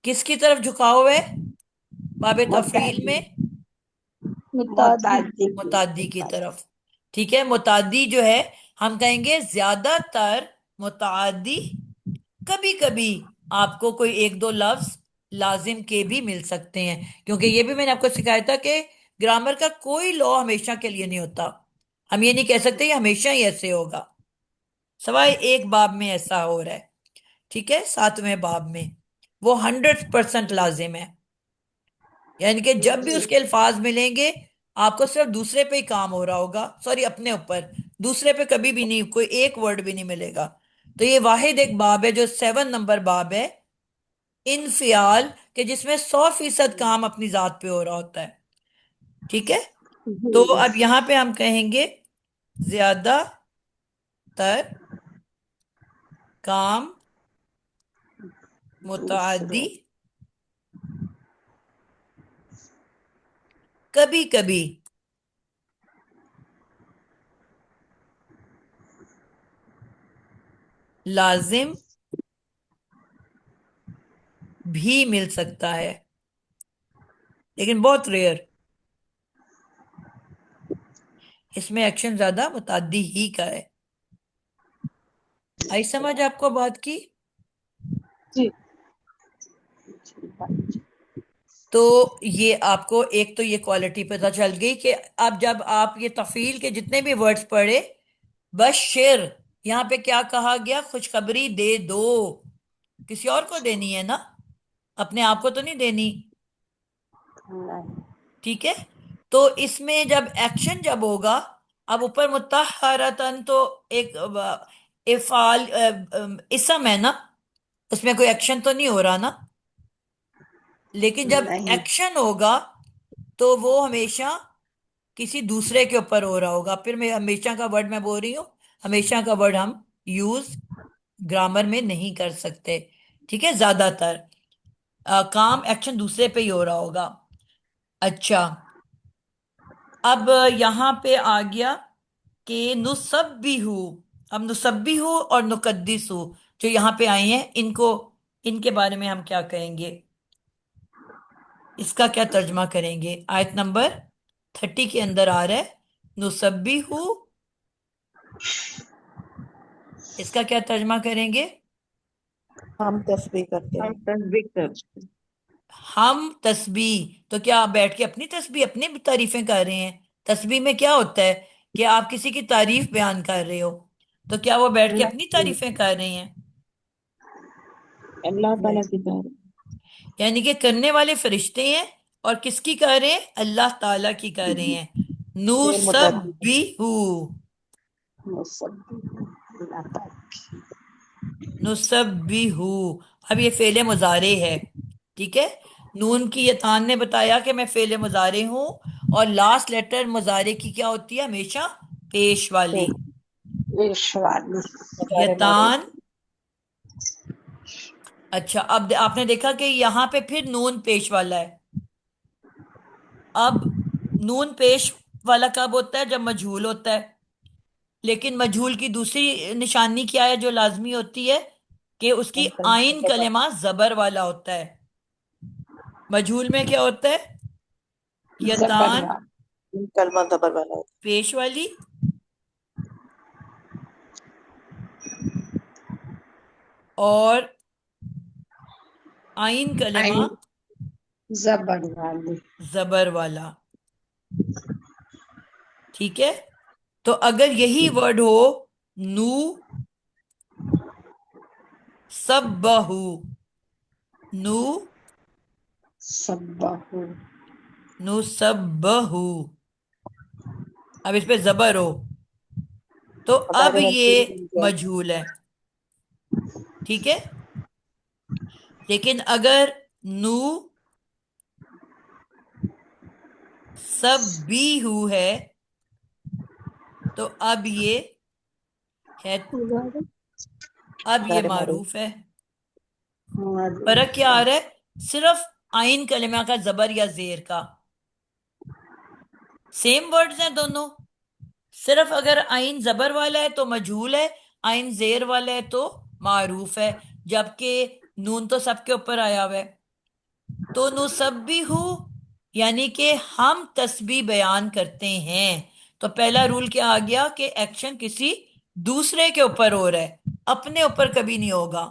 किसकी तरफ झुकाव है बाब तफईल मुतअद्दी, में? मुतादी। मुतअद्दी की मुतादी की ऊपर। तरफ। ठीक है, मुतादी जो है, हम कहेंगे ज्यादातर मुतादी। कभी कभी आपको कोई एक दो लफ्ज लाजिम के भी मिल सकते हैं, क्योंकि ये भी मैंने आपको सिखाया था कि ग्रामर का कोई लॉ हमेशा के लिए नहीं होता। हम ये नहीं कह सकते ये हमेशा ही ऐसे होगा, सवाए एक बाब में ऐसा हो रहा है। ठीक है, सातवें बाब में वो 100% लाजिम है। यानी कि जब भी जी उसके अल्फाज मिलेंगे, आपको सिर्फ दूसरे पे ही काम हो रहा होगा, सॉरी अपने ऊपर, दूसरे पे कभी भी नहीं, कोई एक वर्ड भी नहीं मिलेगा। तो ये वाहिद एक बाब है जो 7 नंबर बाब है, इनफियाल, के जिसमें 100% काम अपनी जात पे हो रहा होता है। ठीक है? तो जी। अब यहां पे हम कहेंगे ज्यादातर काम मुतादी, दूसरों। कभी कभी लाजिम بھی مل سکتا ہے، لیکن بہت ریئر. اس میں ایکشن زیادہ متعدی ہی کا ہے. آئی سمجھ آپ کو بات کی؟ جی تو یہ آپ کو ایک تو یہ کوالٹی پتہ چل گئی کہ اب جب آپ یہ تفعیل کے جتنے بھی ورڈز پڑھے، بشر یہاں پہ کیا کہا گیا؟ خوشخبری دے دو. کسی اور کو دینی ہے نا، اپنے آپ کو تو نہیں دینی. ٹھیک ہے. تو اس میں جب ایکشن جب ہوگا، اب اوپر متحرتن تو ایک افعال اسم ہے نا، اس میں کوئی ایکشن تو نہیں ہو رہا نا. لیکن جب نہیں ایکشن ہوگا تو وہ ہمیشہ کسی دوسرے کے اوپر ہو رہا ہوگا. پھر میں ہمیشہ کا ورڈ میں بول رہی ہوں، ہمیشہ کا ورڈ ہم یوز گرامر میں نہیں کر سکتے. ٹھیک ہے. زیادہ تر کام ایکشن دوسرے پہ ہی ہو رہا ہوگا. اچھا، اب یہاں پہ آ گیا کہ نسبیہو. اب نسبیہو اور نقدسو جو یہاں پہ آئے ہیں، ان کے بارے میں ہم کیا کہیں گے؟ اس کا کیا ترجمہ کریں گے؟ آیت نمبر 30 کے اندر آ رہا ہے نسبیہو، اس کا کیا ترجمہ کریں گے؟ ہم تسبیح کرتے ہم ہیں. تصدیق کرتے ہیں. ہم تسبیح. تو کیا آپ بیٹھ کے اپنی تسبیح اپنی تعریفیں کر رہے ہیں؟ تسبیح میں کیا ہوتا ہے کہ آپ کسی کی تعریف بیان کر رہے ہو، تو کیا وہ بیٹھ کے اپنی اللہ تعریفیں کر رہے ہیں؟ اللہ نہیں. تعالیٰ کی طرف. یعنی کہ کرنے والے فرشتے ہیں، اور کس کی کر رہے ہیں؟ اللہ تعالی کی کر رہے ہیں. نو غیر سب متعدد. بھی اللہ تعالیٰ نسبحو. اب یہ فعل مضارع ہے. ٹھیک ہے. نون کی یہ تان نے بتایا کہ میں فعل مضارع ہوں، اور لاسٹ لیٹر مضارع کی کیا ہوتی ہے؟ ہمیشہ پیش والی. ایشواری مظاہر معروف. یتان. اچھا، اب آپ نے دیکھا کہ یہاں پہ پھر نون پیش والا ہے. اب نون پیش والا کب ہوتا ہے؟ جب مجہول ہوتا ہے. لیکن مجہول کی دوسری نشانی کیا ہے جو لازمی ہوتی ہے؟ کہ اس کی آئین کلمہ زبر والا ہوتا ہے. مجہول میں کیا ہوتا ہے؟ زبر یتان کلمہ زبر والا ہوتا پیش والی، اور آئین کلمہ عین زبر والی زبر والا. ٹھیک ہے. تو اگر یہی ورڈ ہو نو سبہو، نو سبہ نو سبہو، اب اس پہ زبر ہو تو ہے. اب مظاہر یہ مرفوع بن جائے. مجہول ہے. ٹھیک ہے. لیکن اگر نو سب بھی ہو ہے تو اب یہ ہے، اب یہ مظاہر معروف. معروف ہے. فرق کیا آ رہا ہے؟ صرف آئین کلمہ کا زبر یا زیر کا. سیم ورڈز ہیں دونوں، صرف اگر آئین زبر والا ہے تو مجہول ہے، آئین زیر والا ہے تو معروف ہے. جبکہ نون تو سب کے اوپر آیا ہوا ہے. تو نسبحو یعنی کہ ہم تسبیح بیان کرتے ہیں. تو پہلا رول کیا آ گیا کہ ایکشن کسی دوسرے کے اوپر ہو رہا ہے، اپنے اوپر کبھی نہیں ہوگا.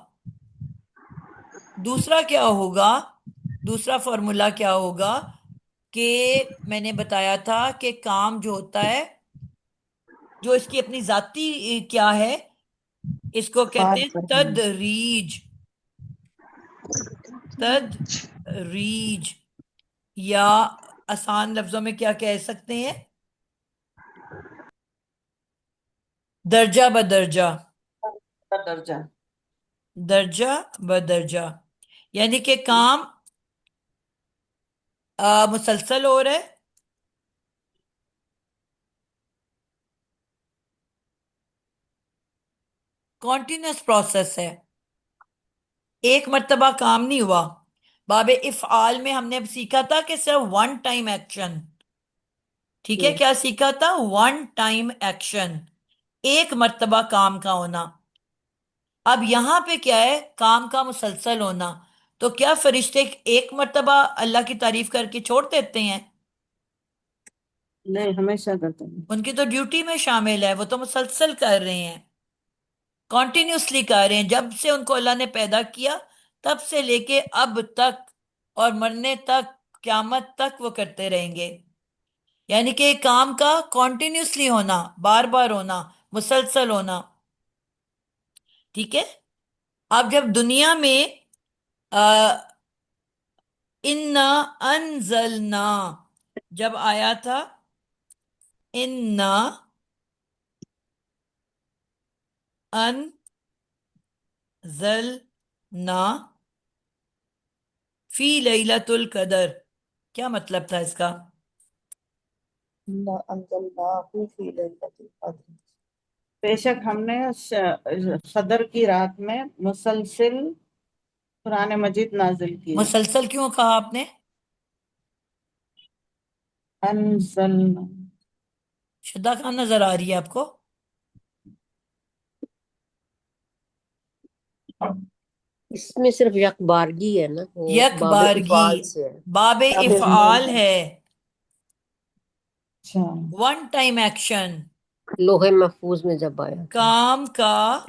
دوسرا کیا ہوگا؟ دوسرا فارمولا کیا ہوگا کہ میں نے بتایا تھا کہ کام جو ہوتا ہے، جو اس کی اپنی ذاتی کیا ہے، اس کو کہتے بات ہیں کرنی تدریج. تدریج، یا آسان لفظوں میں کیا کہہ سکتے ہیں؟ درجہ بدرجہ. درجہ. درجہ بدرجہ یعنی کہ کام مسلسل ہو رہا ہے، کانٹینیوس پروسیس ہے. ایک مرتبہ کام نہیں ہوا. باب افعال میں ہم نے اب سیکھا تھا کہ صرف ون ٹائم ایکشن. ٹھیک ہے. جی. کیا سیکھا تھا؟ ون ٹائم ایکشن، ایک مرتبہ کام کا ہونا. اب یہاں پہ کیا ہے؟ کام کا مسلسل ہونا. तो क्या फरिश्ते एक मर्तबा अल्लाह की तारीफ करके छोड़ देते हैं? नहीं, हमेशा करते हैं। उनकी तो ड्यूटी में शामिल है, वो तो मुसलसल कर रहे हैं, कॉन्टिन्यूसली कर रहे हैं, जब से उनको अल्लाह ने पैदा किया तब से लेके अब तक, और मरने तक, क्यामत तक वो करते रहेंगे। यानी कि एक काम का कॉन्टिन्यूसली होना, बार बार होना, मुसलसल होना। ठीक है। अब जब दुनिया में आ, इन्ना अनजलना जब आया था, इन्ना अनजलना फी लैलतुल कदर, क्या मतलब था इसका? इन्ना अंज़लनाहु फी लैलतिल क़द्र। बेशक हमने सदर की रात में मुसलसिल कुरान मजीद नाजिल किया। मुसलसल क्यों कहा आपने? अनजलना। शुद्धा कहाँ नजर आ रही है आपको? इसमें सिर्फ यकबारगी है ना, वो यक बाब बारगी, इफ़ाल से है। बाबे काबिल इफ़आल नहीं है। है, अच्छा। वन टाइम एक्शन, लोहे महफूज में जब आया था। काम का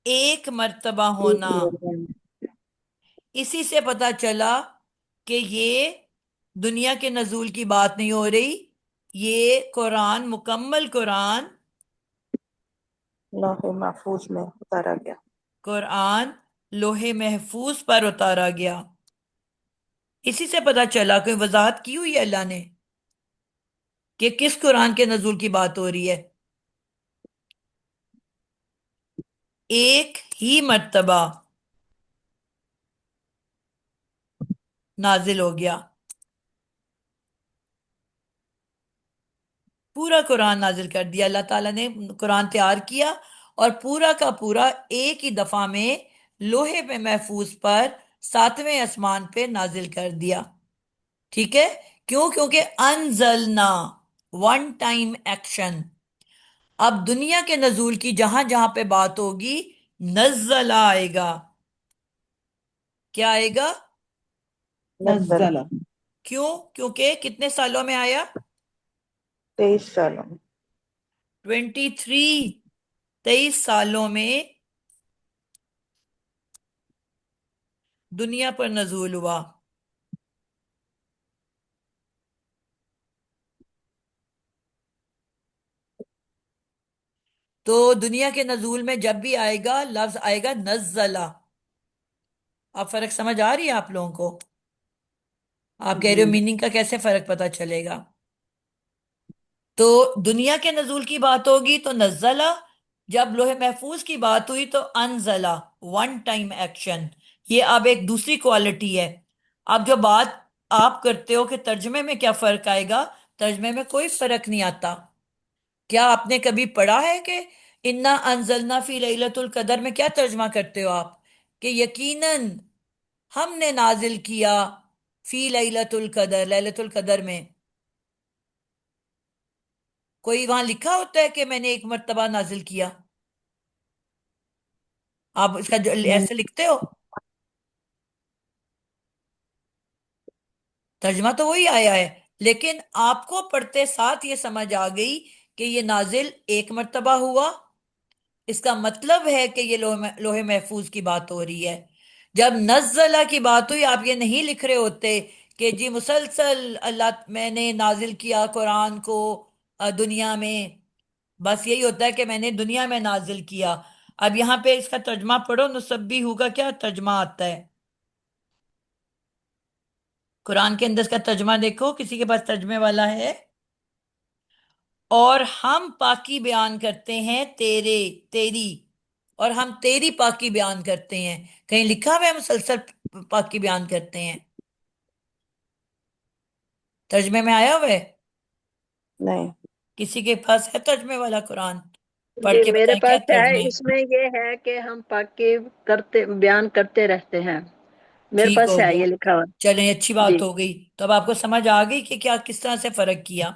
एक मर्तबा एक होना। मिनट। इसी से पता चला कि ये दुनिया के नजूल की बात नहीं हो रही, ये कुरान, मुकम्मल कुरान, लौह महफूज में उतारा गया। कुरान लोहे महफूज पर उतारा गया। इसी से पता चला, कोई वजाहत की हुई है अल्लाह ने कि किस कुरान के नजूल की बात हो रही है? एक ही मर्तबा नाजिल हो गया, पूरा कुरान नाजिल कर दिया अल्लाह ताला ने। कुरान तैयार किया और पूरा का पूरा एक ही दफा में लोहे पे महफूज पर सातवें आसमान पे नाजिल कर दिया। ठीक है। क्यों? क्योंकि अनजलना, वन टाइम एक्शन। अब दुनिया के नजूल की जहां जहां पे बात होगी, नज़ला आएगा। क्या आएगा? नज़्ज़ल। नज़्ज़ला। क्यों? क्योंकि कितने सालों में आया? 23 सालों में। 23, 23 सालों में दुनिया पर नजूल हुआ। तो दुनिया के नजूल में जब भी आएगा, लफ्ज आएगा नज़ला। अब फर्क समझ आ रही है आप लोगों को? आप कह रहे हो जी। मीनिंग का कैसे फर्क पता चलेगा? तो दुनिया के नजूल की बात होगी तो नज़ला, जब लोहे महफूज की बात हुई तो अनजला, वन टाइम एक्शन। ये अब एक दूसरी क्वालिटी है। अब जो बात आप करते हो कि तर्जमे में क्या फर्क आएगा, तर्जमे में कोई फर्क नहीं आता। क्या आपने कभी पढ़ा है कि इन्ना अनजलना फी लैलतुल कदर में क्या तर्जमा करते हो आप? कि यकीनन हमने नाजिल किया फी लैलतुल कदर, लैलतुल कदर में। कोई वहां लिखा होता है कि मैंने एक मर्तबा नाजिल किया? आप इसका नहीं। ऐसे लिखते हो? तर्जमा तो वही आया है, लेकिन आपको पढ़ते साथ ये समझ आ गई कि ये नाजिल एक मर्तबा हुआ। इसका मतलब है कि ये लोहे महफूज की बात हो रही है। जब नज़ला की बात हुई, आप ये नहीं लिख रहे होते कि जी मुसलसल अल्लाह मैंने नाजिल किया कुरान को दुनिया में। बस यही होता है कि मैंने दुनिया में नाजिल किया। अब यहाँ पे इसका तर्जमा पढ़ो, नुसब्बी का क्या तर्जमा आता है कुरान के अंदर? इसका तर्जमा देखो, किसी के पास तर्जमे वाला है? और हम पाकी बयान करते हैं तेरे, तेरी, और हम तेरी पाकी बयान करते हैं। कहीं लिखा हुआ है मुसलसल पाकी बयान करते हैं? तर्जमे में आया हुआ है? नहीं। किसी के पास है तर्जमे वाला कुरान? पढ़ जी के मेरे बताएं क्या पास है। तर्जमे हैं। इसमें ये है कि हम पाकि करते बयान करते रहते हैं। मेरे ठीक पास हो है गया। ये लिखा हुआ। चलें, अच्छी बात जी। हो गई। तो अब आपको समझ आ गई कि क्या, किस तरह से फर्क किया।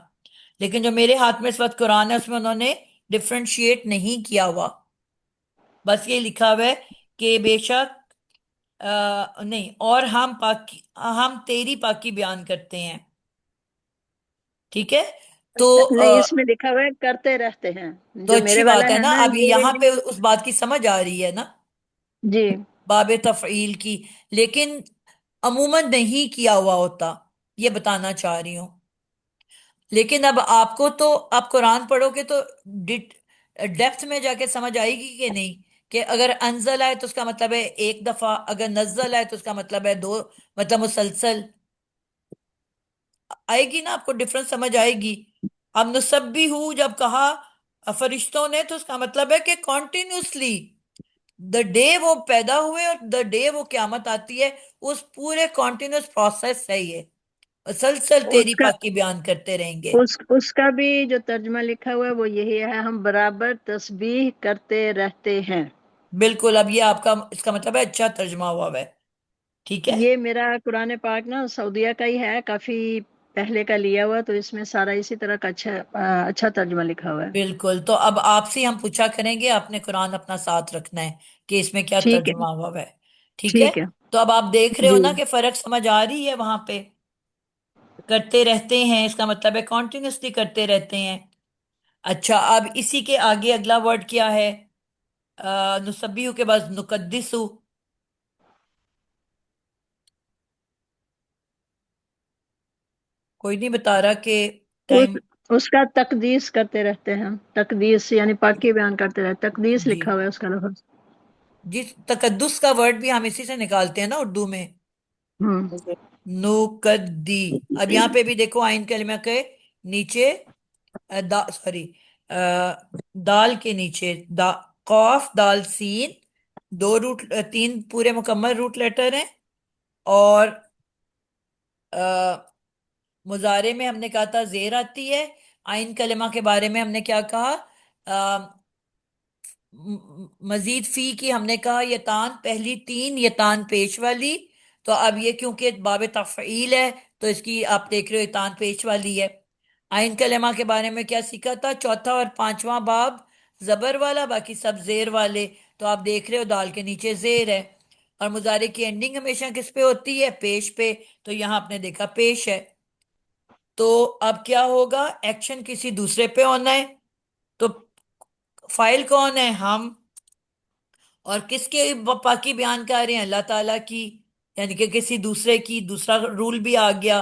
लेकिन जो मेरे हाथ में इस वक्त कुरान है, उसमें उन्होंने डिफ्रेंशिएट नहीं किया हुआ। बस ये लिखा हुआ है कि बेशक नहीं, और हम तेरी पाकी बयान करते हैं। ठीक है। तो नहीं, इसमें लिखा हुआ है करते रहते हैं। तो जो अच्छी मेरे बात वाला है है ना, ना अब ये। यहाँ पे उस बात की समझ आ रही है ना, जी। बाबे तफईल की। लेकिन अमूमन नहीं किया हुआ होता, ये बताना चाह रही हूँ। लेकिन अब आपको तो, आप कुरान पढ़ोगे तो डेप्थ में जाके समझ आएगी कि नहीं, कि अगर अनजल आए तो उसका मतलब है एक दफा, अगर नज्जल आए तो उसका मतलब है दो, मतलब मुसलसल। आएगी ना, आपको डिफरेंस समझ आएगी। अब नुसब्बिहू जब कहा फरिश्तों ने, तो उसका मतलब है कि कॉन्टिन्यूसली द डे वो पैदा हुए और द डे वो क्यामत आती है, उस पूरे कॉन्टिन्यूस प्रोसेस है ये। मुसलसल तेरी उसका पाकी बयान करते रहेंगे। उसका भी जो तर्जमा लिखा हुआ है वो यही है, हम बराबर तस्बीह करते रहते हैं। बिल्कुल, अब ये आपका, इसका मतलब है अच्छा तर्जमा हुआ है। ठीक है। ये मेरा कुरान पाक ना सऊदीया का ही है, काफी पहले का लिया हुआ, तो इसमें सारा इसी तरह का अच्छा तर्जमा लिखा हुआ है। बिल्कुल, तो अब आपसे हम पूछा करेंगे, आपने कुरान अपना साथ रखना है कि इसमें क्या ठीक है। तर्जुमा हुआ है। ठीक है। ठीक है। तो अब आप देख रहे हो जी। ना कि फर्क समझ आ रही है वहां पे। करते रहते हैं इसका मतलब है कॉन्टिन्यूसली करते रहते हैं। अच्छा, अब इसी के आगे अगला वर्ड क्या है? नुसब्बिहु के बाद नुकद्दिसु। कोई नहीं बता रहा कि उस टाइम। उसका तकदीस करते रहते हैं, तकदीस यानी पाकी बयान करते रहते, तकदीस जी लिखा हुआ है उसका लफ्ज। जी, तकद्दुस का वर्ड भी हम इसी से निकालते हैं ना उर्दू में, हम्म। नुकद्दी। अब यहाँ पे भी देखो, आइन कलिमा के नीचे सॉरी, दाल के नीचे कॉफ दाल सीन, दो रूट, तीन पूरे मुकम्मल रूट लेटर हैं। और मुजारे में हमने कहा था जेर आती है। आइन कलिमा के बारे में हमने क्या कहा? मजीद फी की हमने कहा यतान, पहली तीन यतान पेश वाली। तो अब ये क्योंकि बाब तफईल है, तो इसकी आप देख रहे हो यतान पेश वाली है। आइन कलमा के बारे में क्या सीखा था? चौथा और पांचवा बाब जबर वाला, बाकी सब जेर वाले। तो आप देख रहे हो दाल के नीचे जेर है। और मुजारे की एंडिंग हमेशा किस पे होती है? पेश पे। तो यहां आपने देखा पेश है। तो अब क्या होगा? एक्शन किसी दूसरे पे होना है। तो फाइल कौन है? हम। और किसके पाकी बयान कर रहे हैं? अल्लाह ताला की। यानी कि किसी दूसरे की, दूसरा रूल भी आ गया।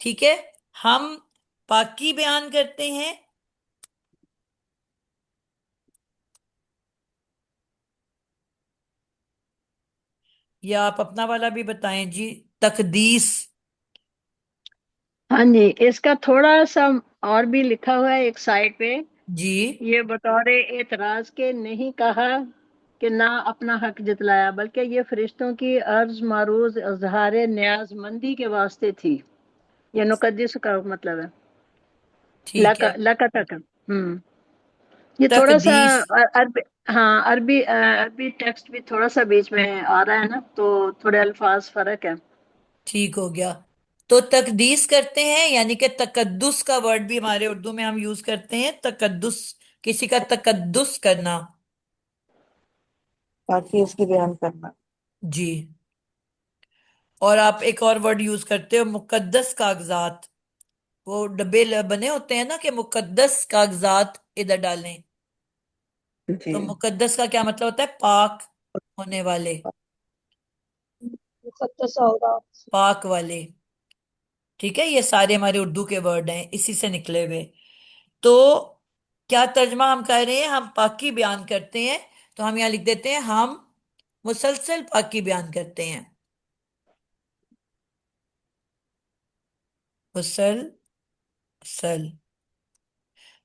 ठीक है। हम पाकी बयान करते हैं, या आप अपना वाला भी बताएं जी। तकदीस। हाँ जी, इसका थोड़ा सा और भी लिखा हुआ है एक साइड पे। जी ये बतौर एतराज के नहीं कहा कि ना अपना हक जतलाया, बल्कि ये फरिश्तों की अर्ज मारूज इजहार न्याजमंदी के वास्ते थी। ये नुकद्दिस का मतलब है। ठीक है। लका तक। हम्म। ये थोड़ा सा तकदीस। अरबी। हाँ, अरबी टेक्स्ट भी थोड़ा सा बीच में आ रहा है ना, तो थोड़े अल्फाज फर्क है। ठीक हो गया। तो तकदीस करते हैं, यानी कि तकद्दुस का वर्ड भी हमारे उर्दू में हम यूज करते हैं, तकद्दुस। किसी का तकद्दुस करना। बाकी इसकी बयान करना। जी। और आप एक और वर्ड यूज करते हो, मुकद्दस कागजात। वो डब्बे बने होते हैं ना कि मुकद्दस कागजात इधर डालें। तो जी। मुकद्दस का क्या मतलब होता है? पाक होने वाले, मुकद्दस औरात। पाक वाले। ठीक है, ये सारे हमारे उर्दू के वर्ड हैं, इसी से निकले हुए। तो क्या तर्जमा हम कह रहे हैं? हम पाकी बयान करते हैं। तो हम यहाँ लिख देते हैं, हम मुसलसल पाकी बयान करते हैं। मुसलसल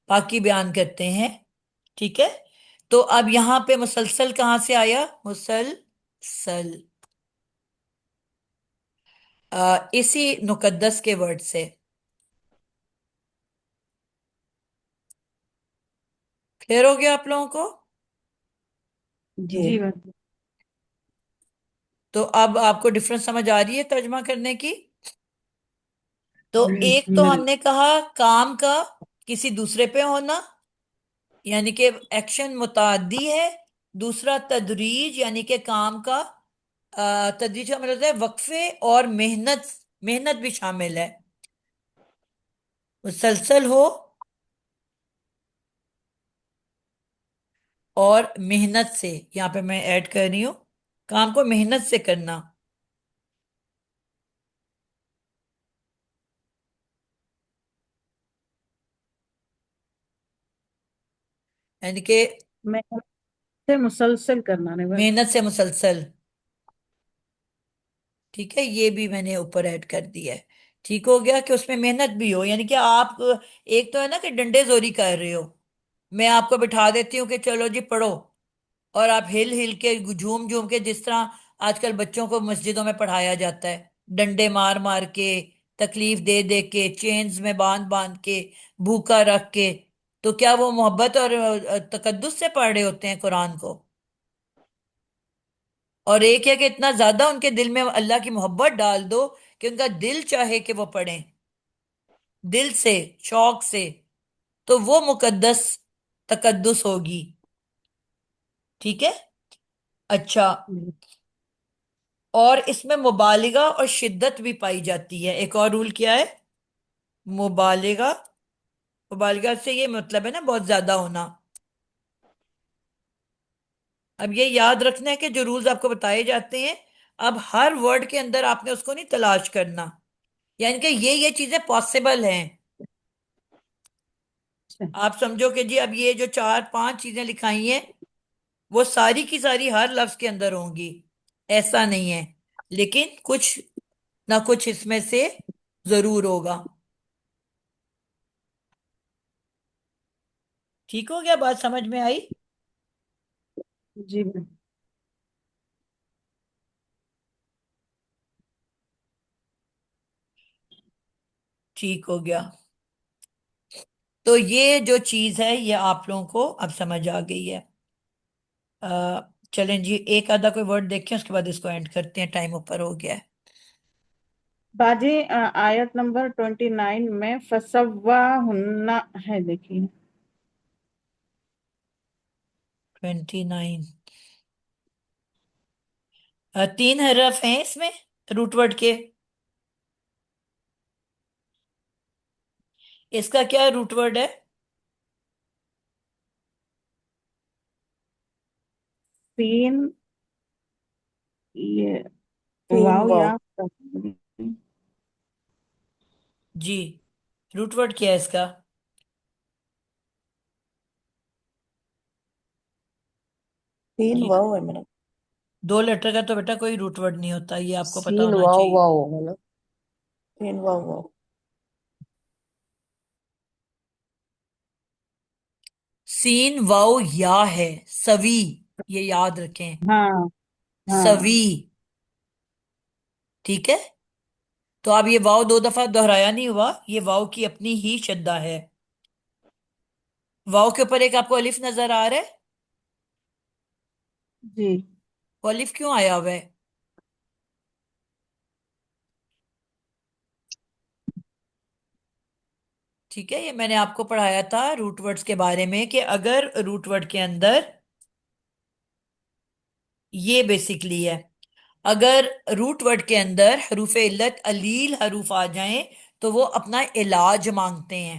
पाकी बयान करते हैं। ठीक है। तो अब यहाँ पे मुसलसल कहाँ से आया? मुसलसल इसी मुकद्दस के वर्ड से। क्लियर हो गया आप लोगों को? जी। जी बाजी। तो अब आपको डिफरेंस समझ आ रही है तर्जमा करने की? तो एक तो बिल्कुल। हमने कहा काम का किसी दूसरे पे होना, यानी कि एक्शन मुताद्दी है। दूसरा तदरीज, यानी कि काम का तदरीज का मतलब होता है वक्फे और मेहनत, मेहनत भी शामिल है। मुसलसल हो और मेहनत से, यहाँ पे मैं ऐड कर रही हूँ, काम को मेहनत से करना। यानी कि मेहनत से मुसलसल करना नहीं बस। मेहनत से मुसलसल। ठीक है, ये भी मैंने ऊपर ऐड कर दिया है। ठीक हो गया कि उसमें मेहनत भी हो, यानी कि आप, एक तो है ना कि डंडे जोरी कर रहे हो, मैं आपको बिठा देती हूँ कि चलो जी पढ़ो, और आप हिल हिल के झूम झूम के, जिस तरह आजकल बच्चों को मस्जिदों में पढ़ाया जाता है, डंडे मार मार के, तकलीफ दे दे के, चेन्स में बांध बांध के, भूखा रख के, तो क्या वो मोहब्बत और तकद्दुस से पढ़ रहे होते हैं कुरान को? और एक है कि इतना ज्यादा उनके दिल में अल्लाह की मोहब्बत डाल दो कि उनका दिल चाहे कि वो पढ़ें दिल से, शौक से, तो वो मुकद्दस तकद्दुस होगी। ठीक है। अच्छा, और इसमें मुबालिगा और शिद्दत भी पाई जाती है। एक और रूल क्या है? मुबालिगा, मुबालिगा से ये मतलब है ना बहुत ज्यादा होना। अब ये याद रखना है कि जो रूल्स आपको बताए जाते हैं, अब हर वर्ड के अंदर आपने उसको नहीं तलाश करना, यानी कि ये चीजें पॉसिबल हैं। आप समझो कि जी अब ये जो चार पांच चीजें लिखाई हैं, वो सारी की सारी हर लफ्ज के अंदर होंगी, ऐसा नहीं है, लेकिन कुछ ना कुछ इसमें से जरूर होगा। ठीक हो गया? बात समझ में आई? जी मैम। ठीक हो गया। तो ये जो चीज है ये आप लोगों को अब समझ आ गई है। चलें जी, एक आधा कोई वर्ड देखें, उसके बाद इसको एंड करते हैं, टाइम ऊपर हो गया है। बाजी आयत नंबर 29 में फसवा हुन्ना है, देखिए। 29, तीन हरफ हैं इसमें रूट वर्ड के। इसका क्या रूट वर्ड है? तीन, ये तीन वाव वाव। या जी, रूट वर्ड क्या है इसका? तीन ये वाव है मेरा। दो लेटर का तो बेटा कोई रूट वर्ड नहीं होता, ये आपको पता सीन होना वाव चाहिए। वाव होगा ना। तीन वाव वाव। सीन वाओ या है, सवी, ये याद रखें, हाँ हाँ। सवी। ठीक है। तो अब ये वाव दो दफा दोहराया नहीं हुआ, ये वाव की अपनी ही शद्दा है। वाव के ऊपर एक आपको अलिफ नजर आ रहा है, जी वो अलिफ क्यों आया हुआ है? ठीक है, ये मैंने आपको पढ़ाया था रूट वर्ड्स के बारे में कि अगर रूट वर्ड के अंदर, ये बेसिकली है, अगर रूट वर्ड के अंदर हरूफ इल्लत अलील हरूफ आ जाएं तो वो अपना इलाज मांगते हैं।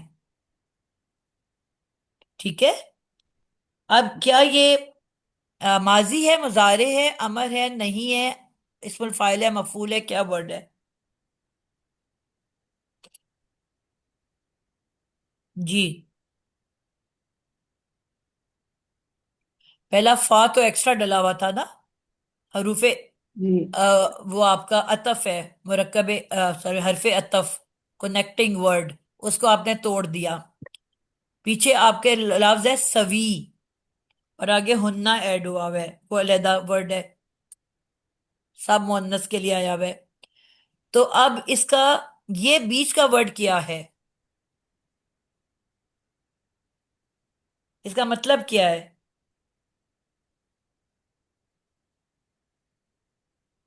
ठीक है। अब क्या ये माजी है, मुजारे है, अमर है, नहीं है, इस्मुल फाइल है, मफूल है, क्या वर्ड है? जी, पहला फा तो एक्स्ट्रा डला हुआ था ना, हरूफे, जी वो आपका अतफ है, मुरक्कब, सॉरी, हरफे अतफ, कनेक्टिंग वर्ड, उसको आपने तोड़ दिया। पीछे आपके लफ्ज है सवी, और आगे हुन्ना ऐड हुआ हुआ है, वो अलहदा वर्ड है, सब मुअन्नस के लिए आया हुआ है। तो अब इसका, ये बीच का वर्ड क्या है? इसका मतलब क्या है?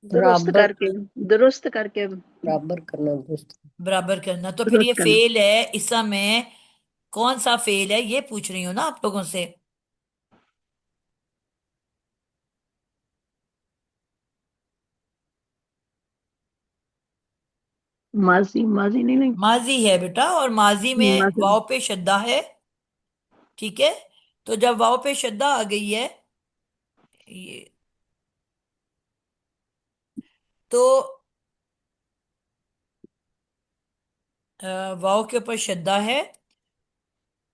दुरुस्त बराबर, करके, दुरुस्त करके, बराबर करना दोस्त। बराबर करना। तो फिर ये दुरुस्त करना। फेल है, इस समय कौन सा फेल है ये पूछ रही हूँ ना आप लोगों से। माजी माजी नहीं नहीं माजी है बेटा, और माजी में माजी। वाव पे शद्दा है। ठीक है, तो जब वाव पे शद्दा आ गई है, ये तो वाव के ऊपर शद्दा है,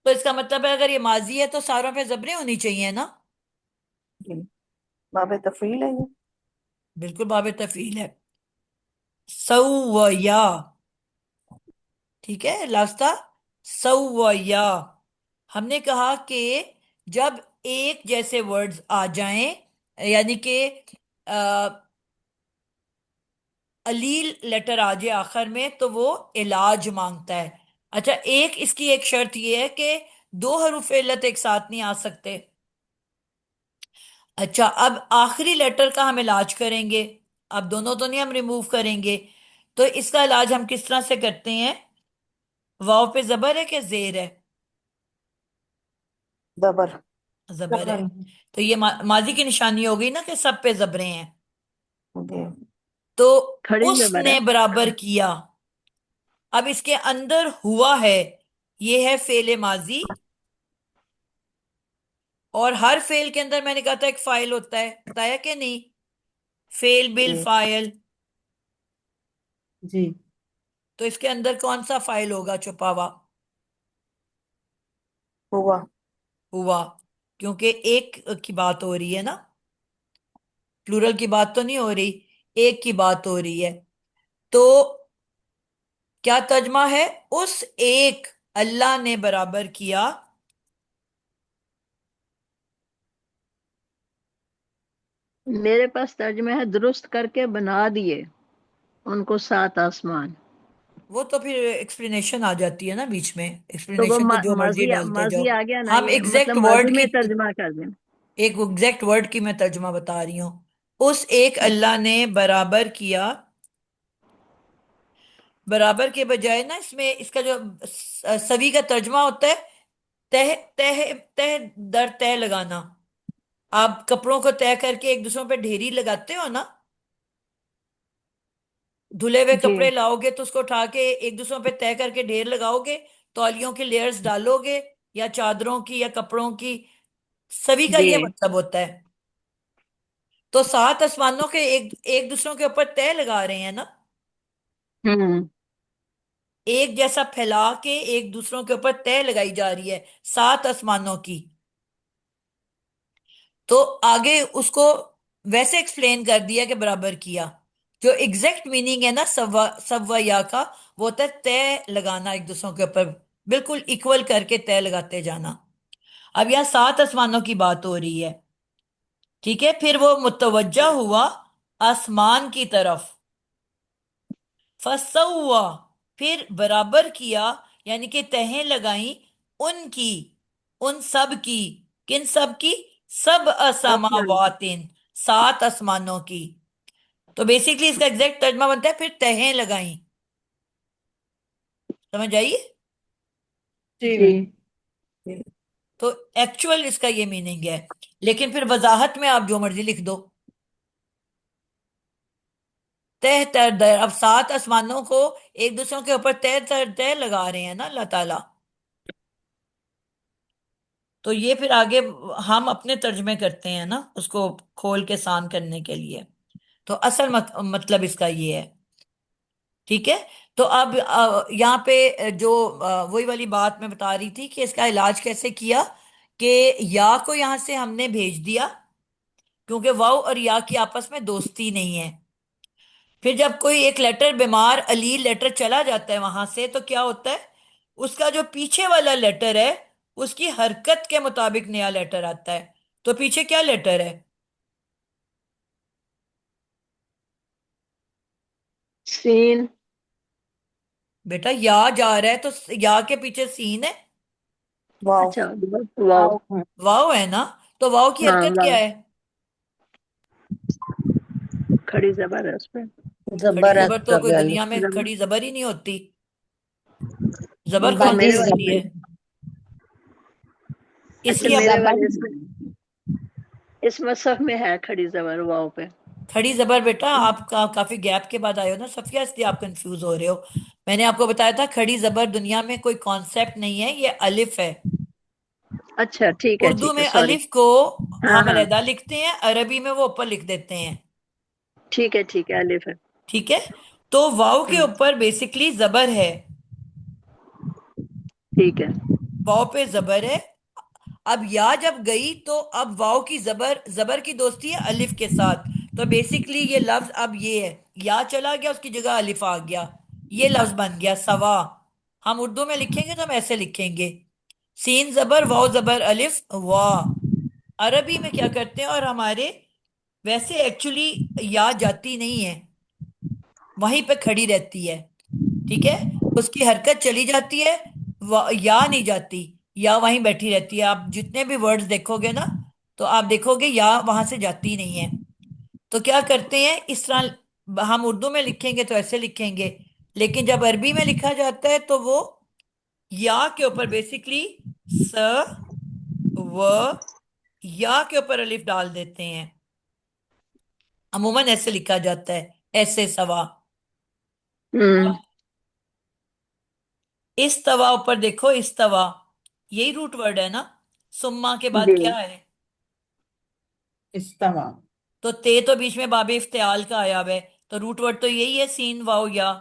तो इसका मतलब है अगर ये माजी है तो सारों पे जबरें होनी चाहिए ना। जी, बाब तफील है ये। बिल्कुल बाबे तफील है। सौया, ठीक है, लास्ता सौया। हमने कहा कि जब एक जैसे वर्ड्स आ जाएं, यानी कि अलील लेटर आ जाए आखिर में, तो वो इलाज मांगता है। अच्छा, एक इसकी एक शर्त ये है कि दो हरूफ इल्लत एक साथ नहीं आ सकते। अच्छा, अब आखिरी लेटर का हम इलाज करेंगे। अब दोनों तो नहीं हम रिमूव करेंगे, तो इसका इलाज हम किस तरह से करते हैं? वाव पे जबर है कि जेर है? जबर। जबर है। तो ये माजी की निशानी हो गई ना कि सब पे जबरे हैं। जी। तो खड़ी जबर है। उसने बराबर किया। अब इसके अंदर हुआ है, ये है फेले माजी, और हर फेल के अंदर मैंने कहा था एक फाइल होता है, बताया कि नहीं? फेल बिल जी। फाइल। जी। तो इसके अंदर कौन सा फाइल होगा छुपा हुआ? हुआ। हुआ, क्योंकि एक की बात हो रही है ना, प्लूरल की बात तो नहीं हो रही, एक की बात हो रही है। तो क्या तर्जमा है? उस एक अल्लाह ने बराबर किया। मेरे पास तर्जुमा है, दुरुस्त करके बना दिए उनको 7 आसमान। वो तो फिर एक्सप्लेनेशन आ जाती है ना बीच में, तो वो एक्सप्लेनेशन तो जो मर्जी डालते जाओ। माजी आ गया ना, हम ये मतलब एग्जैक्ट माजी वर्ड की, में तर्जुमा कर दें। एक एग्जैक्ट वर्ड की मैं तर्जुमा बता रही हूँ। उस एक अल्लाह ने बराबर किया। बराबर के बजाय ना इसमें इसका जो सवी का तर्जुमा होता है, तह तह तह दर तह लगाना। आप कपड़ों को तय करके एक दूसरों पे ढेरी लगाते हो ना, धुले हुए जी कपड़े लाओगे तो उसको उठा के एक दूसरों पे तय करके ढेर लगाओगे, तौलियों की लेयर्स डालोगे, या चादरों की या कपड़ों की। सभी का जी। ये मतलब होता है। तो 7 आसमानों के एक एक दूसरों के ऊपर तय लगा रहे हैं ना, हम्म। एक जैसा फैला के एक दूसरों के ऊपर तय लगाई जा रही है 7 आसमानों की। तो आगे उसको वैसे एक्सप्लेन कर दिया कि बराबर किया। जो एग्जैक्ट मीनिंग है ना सवा सवा या का, वो होता है तय लगाना एक दूसरों के ऊपर, बिल्कुल इक्वल करके तय लगाते जाना। अब यहाँ 7 आसमानों की बात हो रही है। ठीक है, फिर वो मुतवज्जा हुआ आसमान की तरफ। फसवा, फिर बराबर किया, यानी कि तहें लगाई उनकी, उन सब की। किन सब की? सब आसमान। असमावातिन, 7 आसमानों की। तो बेसिकली इसका एग्जैक्ट तर्जमा बनता है फिर तहें लगाई। समझ आइए? जी जी। मैम। जी। तो एक्चुअल इसका ये मीनिंग है, लेकिन फिर वजाहत में आप जो मर्जी लिख दो। तह तर दर, अब 7 आसमानों को एक दूसरों के ऊपर तय तर तय लगा रहे हैं ना अल्लाह ताला। तो ये फिर आगे हम अपने तर्जमे करते हैं ना उसको खोल के सान करने के लिए। तो असल मतलब इसका ये है। ठीक है, तो अब यहाँ पे जो वही वाली बात मैं बता रही थी कि इसका इलाज कैसे किया, कि या को यहाँ से हमने भेज दिया, क्योंकि वाव और या की आपस में दोस्ती नहीं है। फिर जब कोई एक लेटर बीमार अली लेटर चला जाता है वहां से, तो क्या होता है? उसका जो पीछे वाला लेटर है, उसकी हरकत के मुताबिक नया लेटर आता है। तो पीछे क्या लेटर है? सीन। बेटा या जा रहा है तो या के पीछे सीन है। वाव। अच्छा, वाव। वाव है ना, तो वाव की हाँ हरकत क्या वाव। है? खड़ी जबर है उसपे। खड़ी जबर जबर तो कोई अस्तगल दुनिया में जबर। खड़ी जबर ही नहीं होती। जबर अच्छा कौन सी बाकी मेरे होती वाले, है? जबर अच्छा इसकी अब मेरे जबर वाले इस मसहफ में है खड़ी जबर वाव पे। खड़ी जबर बेटा आप काफी गैप के बाद आए हो ना सफिया, इसलिए आप कंफ्यूज हो रहे हो। मैंने आपको बताया था खड़ी जबर दुनिया में कोई कॉन्सेप्ट नहीं है, ये अलिफ है। अच्छा उर्दू ठीक है, में सॉरी। अलिफ को हाँ हम हाँ, अलहदा लिखते हैं, अरबी में वो ऊपर लिख देते हैं। ठीक है, अलिफ है। ठीक है। तो वाव के हम्म, ऊपर बेसिकली जबर है, ठीक है। वाव पे जबर है। अब या जब गई तो अब वाव की जबर, जबर की दोस्ती है अलिफ के साथ। तो बेसिकली ये लफ्ज अब ये है, या चला गया उसकी जगह अलिफ आ गया, ये लफ्ज बन गया सवा। हम उर्दू में लिखेंगे तो हम ऐसे लिखेंगे, सीन जबर वाव जबर अलिफ वाह। अरबी में क्या करते हैं, और हमारे वैसे एक्चुअली या जाती नहीं है, वहीं पे खड़ी रहती है। ठीक है, उसकी हरकत चली जाती है, या नहीं जाती, या वहीं बैठी रहती है। आप जितने भी वर्ड्स देखोगे ना, तो आप देखोगे या वहां से जाती नहीं है। तो क्या करते हैं इस तरह, हम उर्दू में लिखेंगे तो ऐसे लिखेंगे, लेकिन जब अरबी में लिखा जाता है तो वो या के ऊपर बेसिकली स व या के ऊपर अलिफ डाल देते हैं। अमूमन ऐसे लिखा जाता है, ऐसे सवा। हम्म। इस तवा ऊपर देखो, इस तवा, यही रूट वर्ड है ना। सुम्मा के बाद जी। क्या है? इस्तवा। तो ते तो बीच में बाबे इफ्तियाल का आया हुआ है, तो रूट वर्ड तो यही है, सीन वाओ या।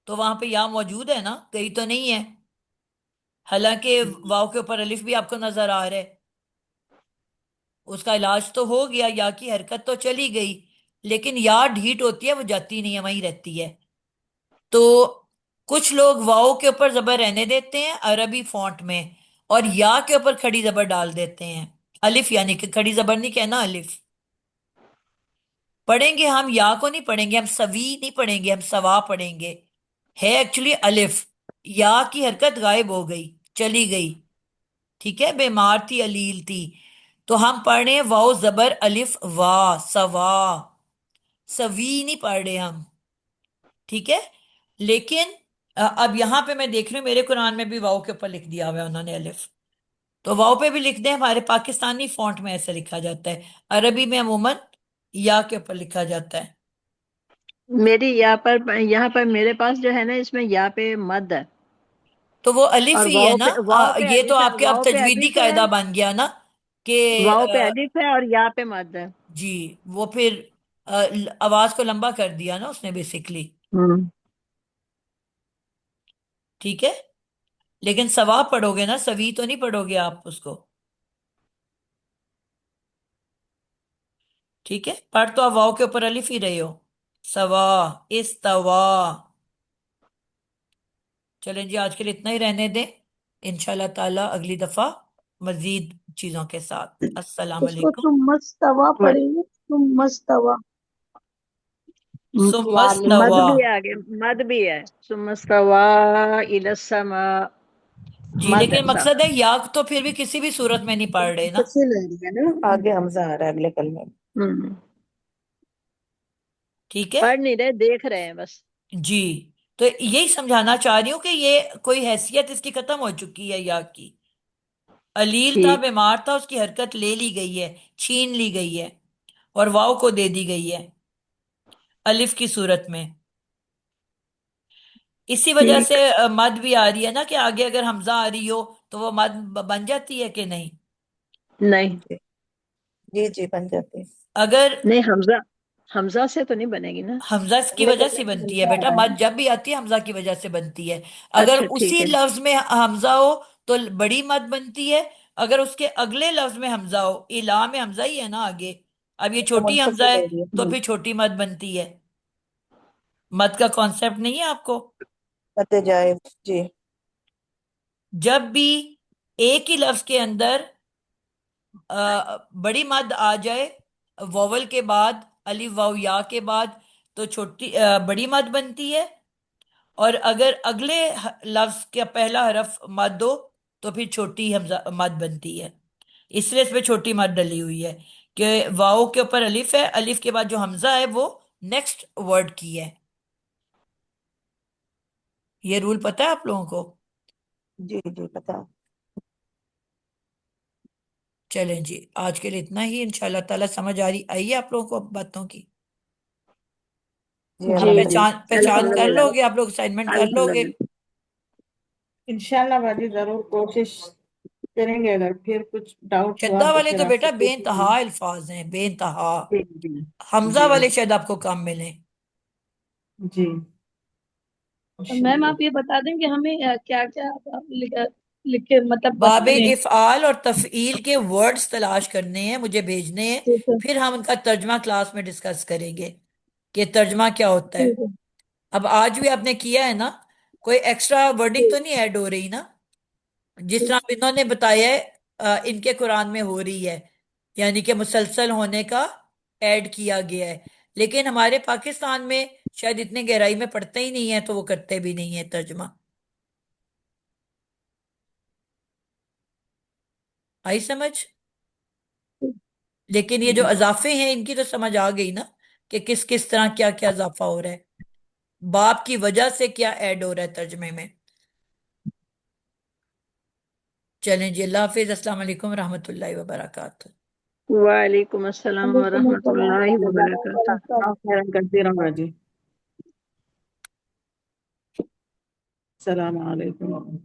तो वहां पे या मौजूद है ना, गई तो नहीं है। हालांकि वाव के ऊपर अलिफ भी आपको नजर आ रहा है, उसका इलाज तो हो गया, या की हरकत तो चली गई, लेकिन या ढीठ होती है, वो जाती नहीं है, वहीं रहती है। तो कुछ लोग वाव के ऊपर जबर रहने देते हैं अरबी फॉन्ट में, और या के ऊपर खड़ी जबर डाल देते हैं। अलिफ, यानी कि खड़ी जबर नहीं कहना, अलिफ पढ़ेंगे हम, या को नहीं पढ़ेंगे हम, सवी नहीं पढ़ेंगे हम, सवा पढ़ेंगे। है एक्चुअली अलिफ, या की हरकत गायब हो गई, चली गई। ठीक है, बीमार थी, अलील थी। तो हम पढ़ रहे हैं वाओ जबर अलिफ वाह, सवा। सवी नहीं पढ़ रहे हम। ठीक है। लेकिन अब यहां पे मैं देख रही हूँ मेरे कुरान में भी वाओ के ऊपर लिख दिया हुआ है उन्होंने अलिफ। तो वाओ पे भी लिख दें, हमारे पाकिस्तानी फॉन्ट में ऐसे लिखा जाता है, अरबी में अमूमन या के ऊपर लिखा जाता है। मेरी यहाँ पर मेरे पास जो है ना, इसमें या पे मद है। तो वो अलिफ और ही है ना। वाव पे ये तो अलिफ है, आपके अब वाव पे तजवीदी अलिफ है। कायदा बन गया ना कि वाव पे अलिफ है और या पे मद है। जी, वो फिर आवाज को लंबा कर दिया ना उसने बेसिकली। हम्म। ठीक है, लेकिन सवा पढ़ोगे ना, सवी तो नहीं पढ़ोगे आप उसको। ठीक है, पढ़ तो आप वाव के ऊपर अलिफ ही रहे हो, सवा, इस्तवा। चलें जी, आज के लिए इतना ही रहने दें, इंशाल्लाह ताला अगली दफा मजीद चीजों के साथ। अस्सलाम उसको वालेकुम। तुम मस्तवा पढ़ेंगे, तुम मस्तवा। मद सुमस्तवा। भी है आगे, मद भी है। सुमस्तवा इलस्समा। जी, मद है लेकिन साथ। मकसद है या तो फिर भी किसी भी सूरत में नहीं पढ़ रहे ना। मुंफसिल है ना, आगे हमजा आ रहा है अगले कलमे में। हम्म। ठीक है। पढ़ नहीं रहे, देख रहे हैं बस। जी, तो यही समझाना चाह रही हूँ कि ये कोई हैसियत इसकी खत्म हो चुकी है या की। अलील था, ठीक। बीमार था, उसकी हरकत ले ली गई है, छीन ली गई है, और वाव को दे दी गई है अलिफ की सूरत में। इसी वजह से ठीक। मद भी आ रही है ना, कि आगे अगर हमजा आ रही हो तो वो मद बन जाती है कि नहीं। नहीं जी जी जी, बन जाते हैं। अगर नहीं, हमजा हमजा से तो नहीं बनेगी ना। हमजा की अगले वजह कलमे से में बनती है हमजा आ बेटा, रहा है मद ना। जब भी आती है हमजा की वजह से बनती है। अगर अच्छा ठीक उसी है। लफ्ज में हमजा हो तो बड़ी मद बनती है, अगर उसके अगले लफ्ज में हमजा हो, इला में हमजा ही है ना आगे, अब ये तो छोटी हमजा मुंफसिल है, हो रही है। तो फिर छोटी मद बनती है। मद का कॉन्सेप्ट नहीं है आपको। पते जाए। जी जब भी एक ही लफ्ज के अंदर बड़ी मद आ जाए, वोवल के बाद, अलिफ वाव या के बाद, तो छोटी बड़ी मद बनती है। और अगर अगले लफ्ज का पहला हरफ मद हो, तो फिर छोटी हमजा मद बनती है। इसलिए इसमें छोटी मद डली हुई है, कि वाव के ऊपर अलिफ है, अलिफ के बाद जो हमजा है वो नेक्स्ट वर्ड की है। ये रूल पता है आप लोगों को? जी जी, पता। चलें जी, आज के लिए इतना ही। इंशाल्लाह ताला समझ आई है आप लोगों को बबातों की? जी जी जी अल्हम्दुलिल्लाह। पहचान पहचान कर अल्हम्दुलिल्लाह लोगे आप लोग? असाइनमेंट कर लोगे? अल्हम्दुलिल्लाह। इंशाल्लाह बाजी जरूर कोशिश करेंगे, अगर फिर कुछ डाउट्स हुआ शद्दा तो वाले फिर तो बेटा आपसे बेइंतहा पूछेंगे। अल्फाज हैं, बेइंतहा। जी जी हमजा जी वाले शायद आपको कम मिले। जी तो मैम इंशाल्लाह। आप ये बता दें कि हमें क्या क्या लिखे मतलब बाबे बताने हैं। इफ़आल और तफ़ईल के वर्ड्स तलाश करने हैं, मुझे भेजने हैं। ठीक है। फिर हम उनका तर्जमा क्लास में डिस्कस करेंगे कि तर्जमा क्या होता है। ठीक है। अब आज भी आपने किया है ना? कोई एक्स्ट्रा वर्डिंग ठीक तो नहीं ऐड हो रही ना? जिस तरह ठीक। अब इन्होंने बताया है इनके कुरान में हो रही है, यानी कि मुसलसल होने का ऐड किया गया है। लेकिन हमारे पाकिस्तान में शायद इतने गहराई में पढ़ते ही नहीं है, तो वो करते भी नहीं है तर्जमा। आई समझ? ठीक। लेकिन ये जो अजाफे हैं इनकी तो समझ आ गई ना, कि किस किस तरह क्या क्या इजाफा हो रहा है, बाप की वजह से क्या ऐड हो रहा है तर्जमे में। चलें जी, अल्लाह हाफिज, अस्सलाम वालेकुम रहमतुल्लाहि व बरकातहू। वालेकुम अस्सलाम व वालेकुम अस्सलाम रहमतुल्लाहि व व बरकातहू। बरकातहू। आप खैर करते रहो बाजी। सलाम अलैकुम।